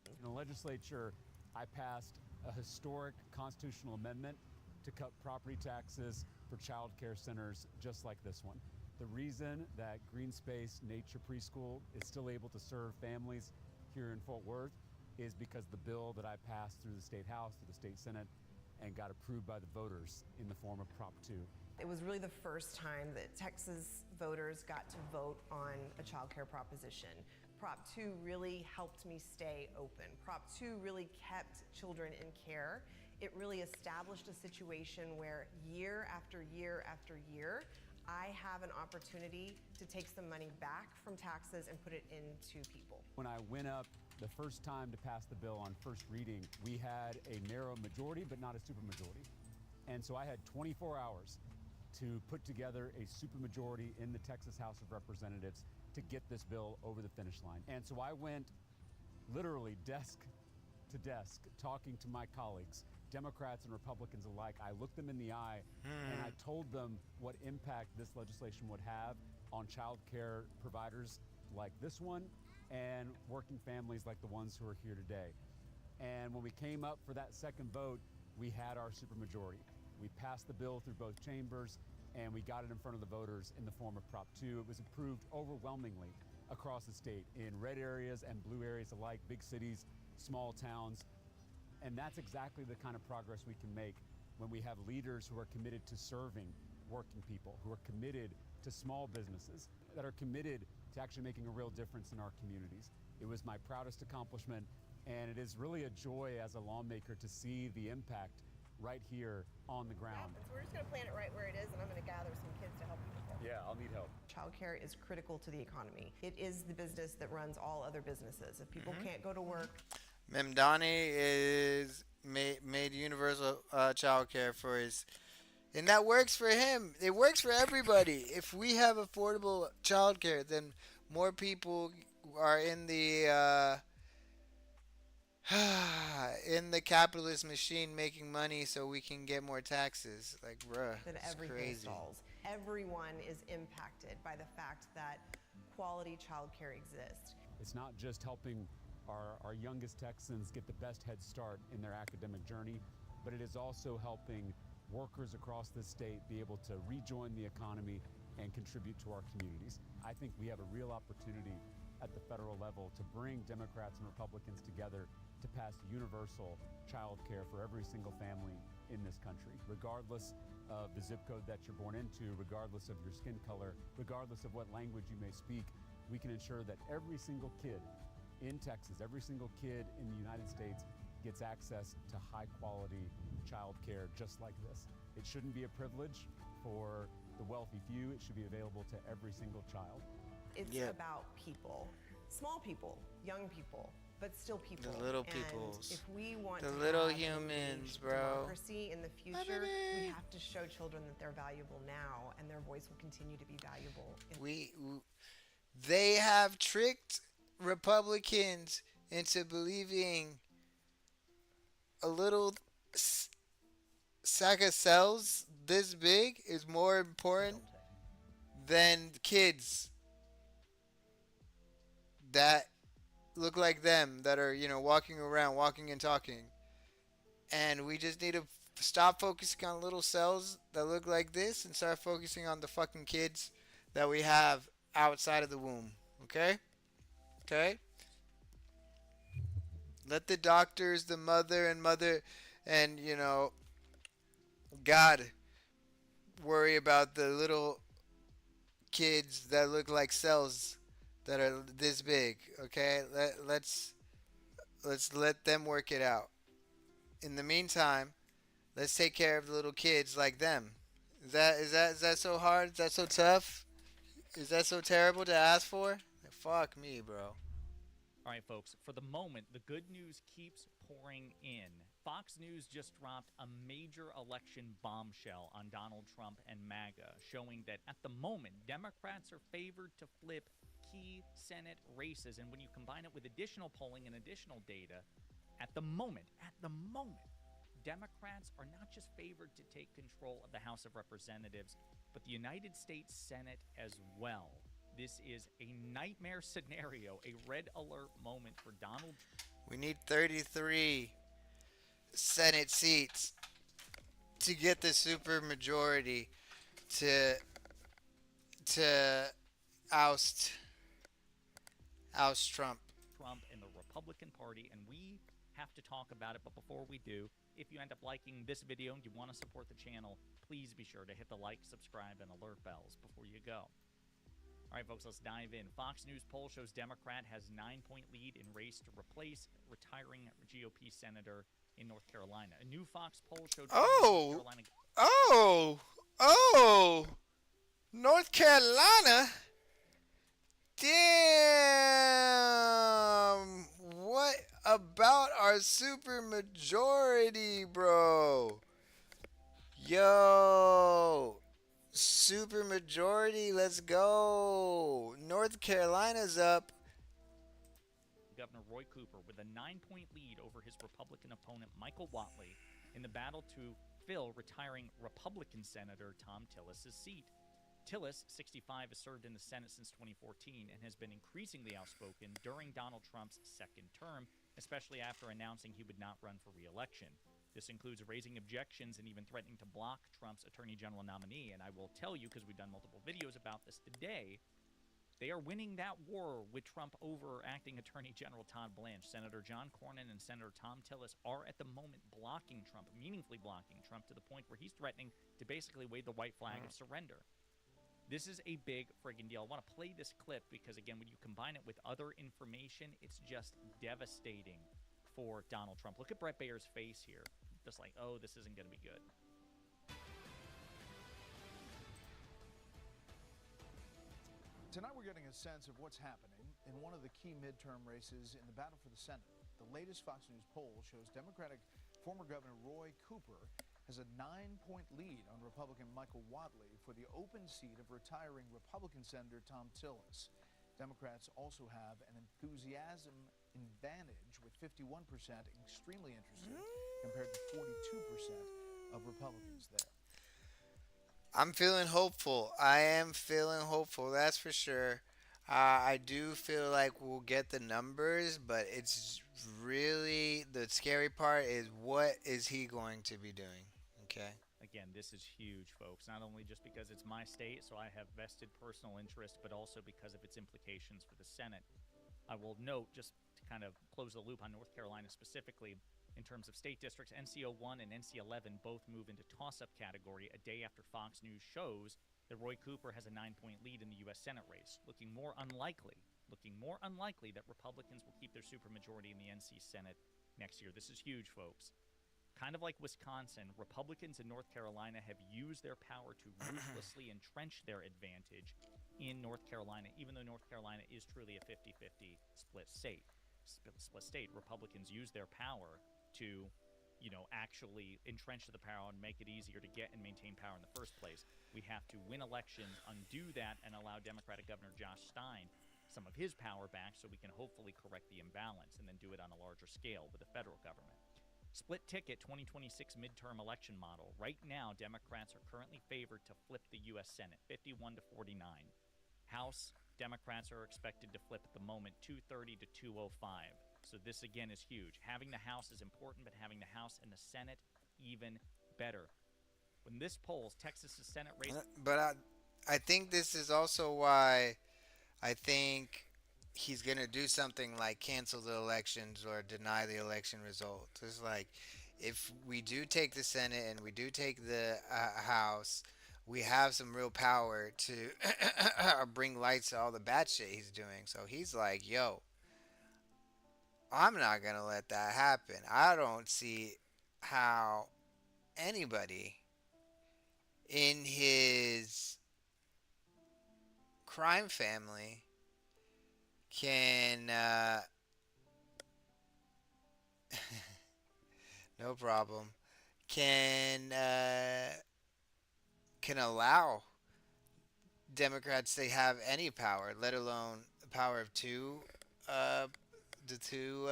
In the legislature, I passed a historic constitutional amendment to cut property taxes for child care centers just like this one. The reason that Green Space Nature Preschool is still able to serve families here in Fort Worth is because the bill that I passed through the State House, through the State Senate, and got approved by the voters in the form of Prop 2. It was really the first time that Texas voters got to vote on a child care proposition. Prop 2 really helped me stay open. Prop 2 really kept children in care. It really established a situation where year after year after year, I have an opportunity to take some money back from taxes and put it into people. When I went up the first time to pass the bill on first reading, we had a narrow majority, but not a supermajority. And so I had 24 hours to put together a supermajority in the Texas House of Representatives to get this bill over the finish line. And so I went literally desk to desk talking to my colleagues, Democrats and Republicans alike. I looked them in the eye and I told them what impact this legislation would have on child care providers like this one and working families like the ones who are here today. And when we came up for that second vote, we had our supermajority. We passed the bill through both chambers and we got it in front of the voters in the form of Prop 2. It was approved overwhelmingly across the state in red areas and blue areas alike, big cities, small towns. And that's exactly the kind of progress we can make when we have leaders who are committed to serving working people, who are committed to small businesses, that are committed to actually making a real difference in our communities. It was my proudest accomplishment, and it is really a joy as a lawmaker to see the impact right here on the ground. So we're just going to plant it right where it is, and I'm going to gather some kids to help people. Yeah, I'll need help. Childcare is critical to the economy. It is the business that runs all other businesses. If people can't go to work. Memdani is made universal child care for his, and that works for him. It works for everybody. If we have affordable child care, then more people are in the capitalist machine making money so we can get more taxes. Like, bruh, Then it's everything crazy. stalls. Everyone is impacted by the fact that quality childcare exists. It's not just helping our youngest Texans get the best head start in their academic journey, but it is also helping workers across the state be able to rejoin the economy and contribute to our communities. I think we have a real opportunity at the federal level to bring Democrats and Republicans together to pass universal child care for every single family in this country, regardless of the zip code that you're born into, regardless of your skin color, regardless of what language you may speak. We can ensure that every single kid in Texas, every single kid in the United States gets access to high quality child care just like this. It shouldn't be a privilege for the wealthy few. It should be available to every single child. It's about people, small people, young people, but still people. The little and peoples. If we want The to little have humans, engaged bro. democracy in the future, we have to show children that they're valuable now, and their voice will continue to be valuable. They have tricked Republicans into believing a little sack of cells this big is more important than kids that look like them, that are, walking around, walking and talking. And we just need to stop focusing on little cells that look like this and start focusing on the fucking kids that we have outside of the womb. Okay? Okay? Let the doctors, the mother, and, God worry about the little kids that look like cells that are this big. Okay? Let's let them work it out. In the meantime, let's take care of the little kids like them. Is that so hard? Is that so tough? Is that so terrible to ask for? Fuck me, bro. All right, folks, for the moment, the good news keeps pouring in. Fox News just dropped a major election bombshell on Donald Trump and MAGA, showing that at the moment, Democrats are favored to flip key Senate races. And when you combine it with additional polling and additional data, at the moment, Democrats are not just favored to take control of the House of Representatives, but the United States Senate as well. This is a nightmare scenario, a red alert moment for Donald. We need 33 Senate seats to get the supermajority to oust Trump. Trump and the Republican Party, and we have to talk about it. But before we do, if you end up liking this video and you want to support the channel, please be sure to hit the like, subscribe, and alert bells before you go. All right, folks, let's dive in. Fox News poll shows Democrat has 9-point lead in race to replace retiring GOP senator in North Carolina. A new Fox poll showed North Carolina. North Carolina? Damn! What about our supermajority, bro? Yo! Supermajority, let's go. North Carolina's up. Governor Roy Cooper with a 9-point lead over his Republican opponent Michael Whatley in the battle to fill retiring Republican Senator Tom Tillis's seat. Tillis, 65, has served in the Senate since 2014 and has been increasingly outspoken during Donald Trump's second term, especially after announcing he would not run for re-election. This includes raising objections and even threatening to block Trump's Attorney General nominee. And I will tell you, because we've done multiple videos about this today, they are winning that war with Trump over acting Attorney General Todd Blanche. Senator John Cornyn and Senator Tom Tillis are at the moment blocking Trump, meaningfully blocking Trump, to the point where he's threatening to basically wave the white flag of surrender. This is a big friggin' deal. I want to play this clip because, again, when you combine it with other information, it's just devastating for Donald Trump. Look at Brett Bayer's face here. Just like, oh, this isn't going to be good. Tonight we're getting a sense of what's happening in one of the key midterm races in the battle for the Senate. The latest Fox News poll shows Democratic Former Governor Roy Cooper has a 9-point lead on Republican Michael Whatley for the open seat of retiring Republican Senator Tom Tillis. Democrats also have an enthusiasm advantage with 51% extremely interested compared to 42% of Republicans there. I'm feeling hopeful. I am feeling hopeful, that's for sure. I do feel like we'll get the numbers, but it's really the scary part is what is he going to be doing? Okay. Again, this is huge, folks. Not only just because it's my state, so I have vested personal interest, but also because of its implications for the Senate. I will note, just to kind of close the loop on North Carolina specifically, in terms of state districts, NC01 and NC11 both move into toss-up category a day after Fox News shows that Roy Cooper has a 9-point lead in the U.S. Senate race, looking more unlikely that Republicans will keep their supermajority in the NC Senate next year. This is huge, folks. Kind of like Wisconsin, Republicans in North Carolina have used their power to ruthlessly entrench their advantage in North Carolina, even though North Carolina is truly a 50-50 split state. Republicans use their power to, actually entrench the power and make it easier to get and maintain power in the first place. We have to win elections, undo that, and allow Democratic Governor Josh Stein some of his power back so we can hopefully correct the imbalance and then do it on a larger scale with the federal government. Split ticket 2026 midterm election model. Right now, Democrats are currently favored to flip the U.S. Senate, 51 to 49. House Democrats are expected to flip at the moment, 230 to 205. So this, again, is huge. Having the House is important, but having the House and the Senate, even better. When this polls, Texas's Senate race... But I think this is also why I think he's going to do something like cancel the elections or deny the election results. It's like, if we do take the Senate and we do take the House, we have some real power to bring lights to all the bad shit he's doing. So he's like, yo, I'm not going to let that happen. I don't see how anybody in his crime family can no problem can allow Democrats to have any power, let alone the power of the two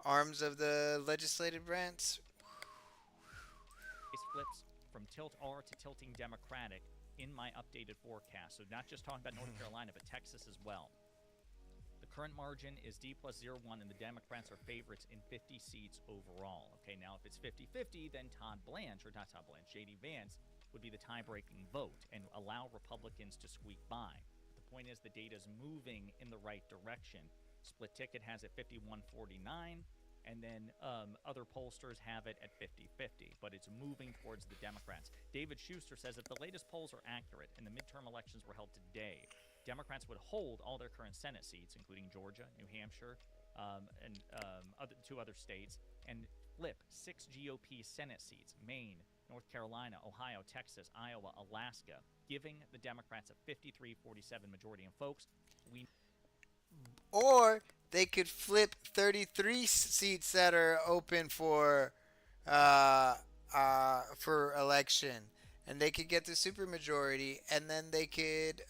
arms of the legislative branch. Flips from tilt R to tilting Democratic in my updated forecast. So not just talking about North Carolina, but Texas as well. The current margin is D plus 0-1, and the Democrats are favorites in 50 seats overall. Okay, now if it's 50-50, then J.D. Vance would be the tie-breaking vote and allow Republicans to squeak by. But the point is the data is moving in the right direction. Split ticket has it 51-49. And then other pollsters have it at 50-50, but it's moving towards the Democrats. David Schuster says if the latest polls are accurate and the midterm elections were held today, Democrats would hold all their current Senate seats, including Georgia, New Hampshire, and two other states, and flip 6 GOP Senate seats, Maine, North Carolina, Ohio, Texas, Iowa, Alaska, giving the Democrats a 53-47 majority. And folks, or they could flip 33 seats that are open for election, and they could get the supermajority, and then they could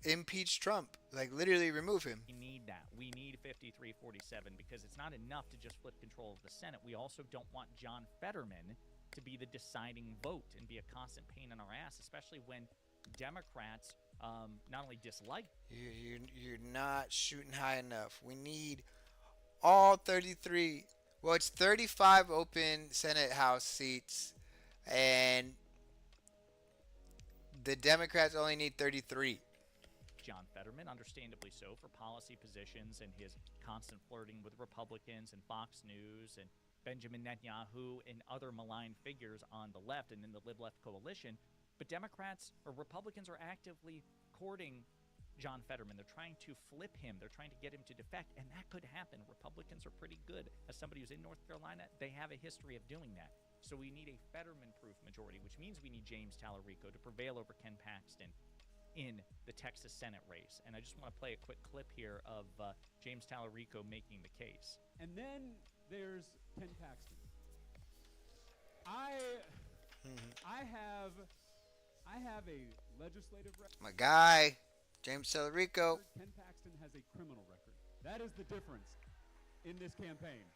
impeach Trump, like literally remove him. We need that. We need 53-47 because it's not enough to just flip control of the Senate. We also don't want John Fetterman to be the deciding vote and be a constant pain in our ass, especially when Democrats not only dislike... You're not shooting high enough. We need all 33. Well, it's 35 open Senate House seats, and the Democrats only need 33. John Fetterman, understandably so, for policy positions and his constant flirting with Republicans and Fox News and Benjamin Netanyahu and other malign figures on the left and in the Lib-Left coalition. But Democrats or Republicans are actively courting John Fetterman. They're trying to flip him. They're trying to get him to defect, and that could happen. Republicans are pretty good. As somebody who's in North Carolina, they have a history of doing that. So we need a Fetterman-proof majority, which means we need James Tallarico to prevail over Ken Paxton in the Texas Senate race. And I just want to play a quick clip here of James Tallarico making the case. And then there's Ken Paxton. I Mhm. I have I have a legislative My guy, James Celerico. record. Ken Paxton has a criminal record. That is the difference in this campaign.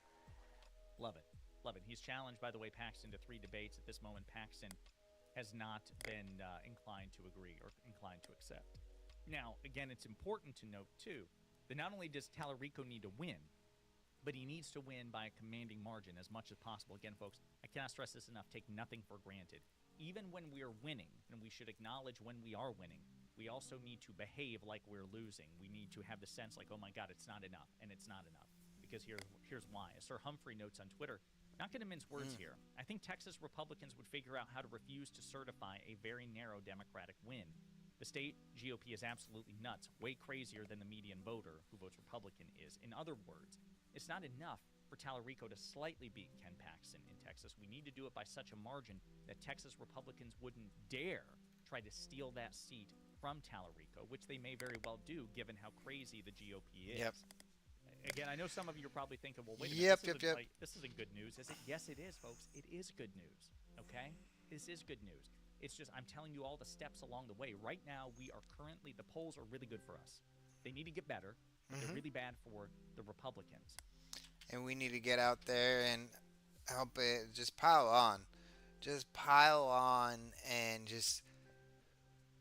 Love it. Love it. He's challenged, by the way, Paxton to 3 debates. At this moment, Paxton has not been inclined to agree or inclined to accept. Now, again, it's important to note, too, that not only does Tallarico need to win, but he needs to win by a commanding margin as much as possible. Again, folks, I cannot stress this enough. Take nothing for granted. Even when we are winning, and we should acknowledge when we are winning, we also need to behave like we're losing. We need to have the sense like, oh my God, it's not enough, and it's not enough. Because here's why. As Sir Humphrey notes on Twitter, not going to mince words here. I think Texas Republicans would figure out how to refuse to certify a very narrow Democratic win. The state GOP is absolutely nuts, way crazier than the median voter who votes Republican is. In other words, it's not enough for Tallarico to slightly beat Ken Paxton in Texas. We need to do it by such a margin that Texas Republicans wouldn't dare try to steal that seat from Tallarico, which they may very well do given how crazy the GOP is. Yep. Again, I know some of you are probably thinking, well, wait a Yep, minute, yep. this isn't good news, is it? Yes, it is, folks. It is good news, okay? This is good news. It's just I'm telling you all the steps along the way. Right now, the polls are really good for us. They need to get better. They're really bad for the Republicans. And we need to get out there and help it. Just pile on. Just pile on and just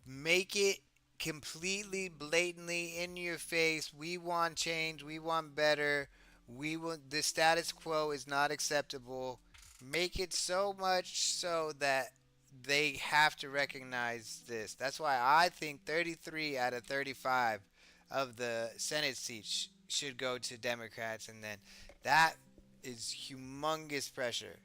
make it completely blatantly in your face. We want change. We want better. We want the status quo is not acceptable. Make it so much so that they have to recognize this. That's why I think 33 out of 35 of the Senate seats should go to Democrats, and then that is humongous pressure.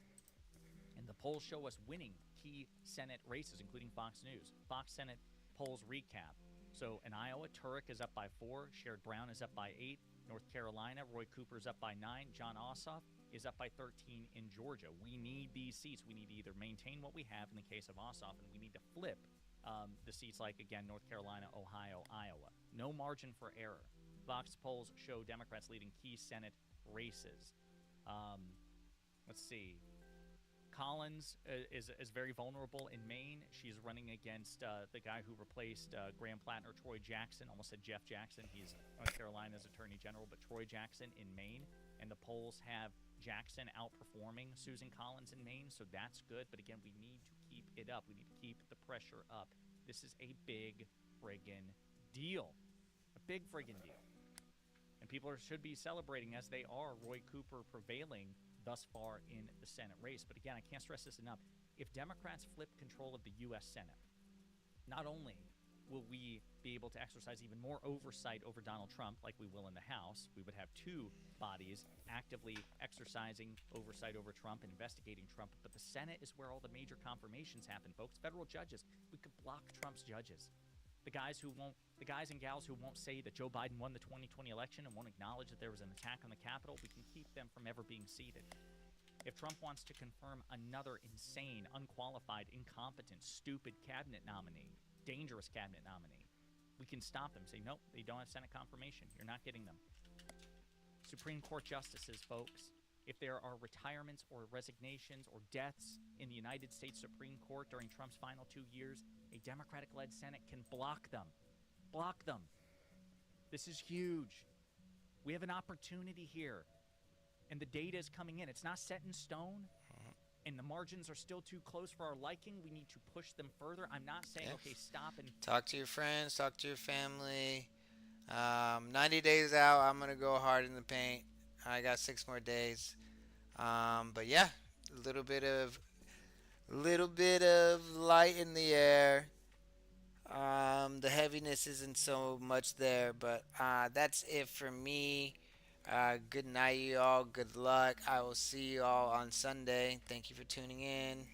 And the polls show us winning key Senate races, including Fox News. Fox Senate polls recap. So in Iowa, Turek is up by 4, Sherrod Brown is up by 8, North Carolina, Roy Cooper is up by 9, John Ossoff is up by 13 in Georgia. We need these seats. We need to either maintain what we have in the case of Ossoff, and we need to flip the seats like, again, North Carolina, Ohio, Iowa. No margin for error. Fox polls show Democrats leading key Senate races. Let's see. Collins is very vulnerable in Maine. She's running against the guy who replaced Graham Plattner, Troy Jackson. Almost said Jeff Jackson. He's North Carolina's attorney general, but Troy Jackson in Maine. And the polls have Jackson outperforming Susan Collins in Maine, so that's good. But again, we need to keep it up. We need to keep the pressure up. This is a big friggin' deal. A big friggin' deal. And people should be celebrating, as they are, Roy Cooper prevailing thus far in the Senate race. But again, I can't stress this enough. If Democrats flip control of the U.S. Senate, not only will we be able to exercise even more oversight over Donald Trump like we will in the House, we would have two bodies actively exercising oversight over Trump and investigating Trump, but the Senate is where all the major confirmations happen, folks. Federal judges, we could block Trump's judges. The guys and gals who won't say that Joe Biden won the 2020 election and won't acknowledge that there was an attack on the Capitol, we can keep them from ever being seated. If Trump wants to confirm another insane, unqualified, incompetent, stupid cabinet nominee, dangerous cabinet nominee, we can stop them. Say, nope, they don't have Senate confirmation. You're not getting them. Supreme Court justices, folks, if there are retirements or resignations or deaths in the United States Supreme Court during Trump's final 2 years, a Democratic-led Senate can block them. Block them. This is huge. We have an opportunity here. And the data is coming in. It's not set in stone. And the margins are still too close for our liking. We need to push them further. I'm not saying, okay, stop and talk to your friends, talk to your family. 90 days out, I'm going to go hard in the paint. I got 6 more days. But yeah, a little bit of light in the air. The heaviness isn't so much there, but that's it for me. Good night, you all. Good luck. I will see you all on Sunday. Thank you for tuning in.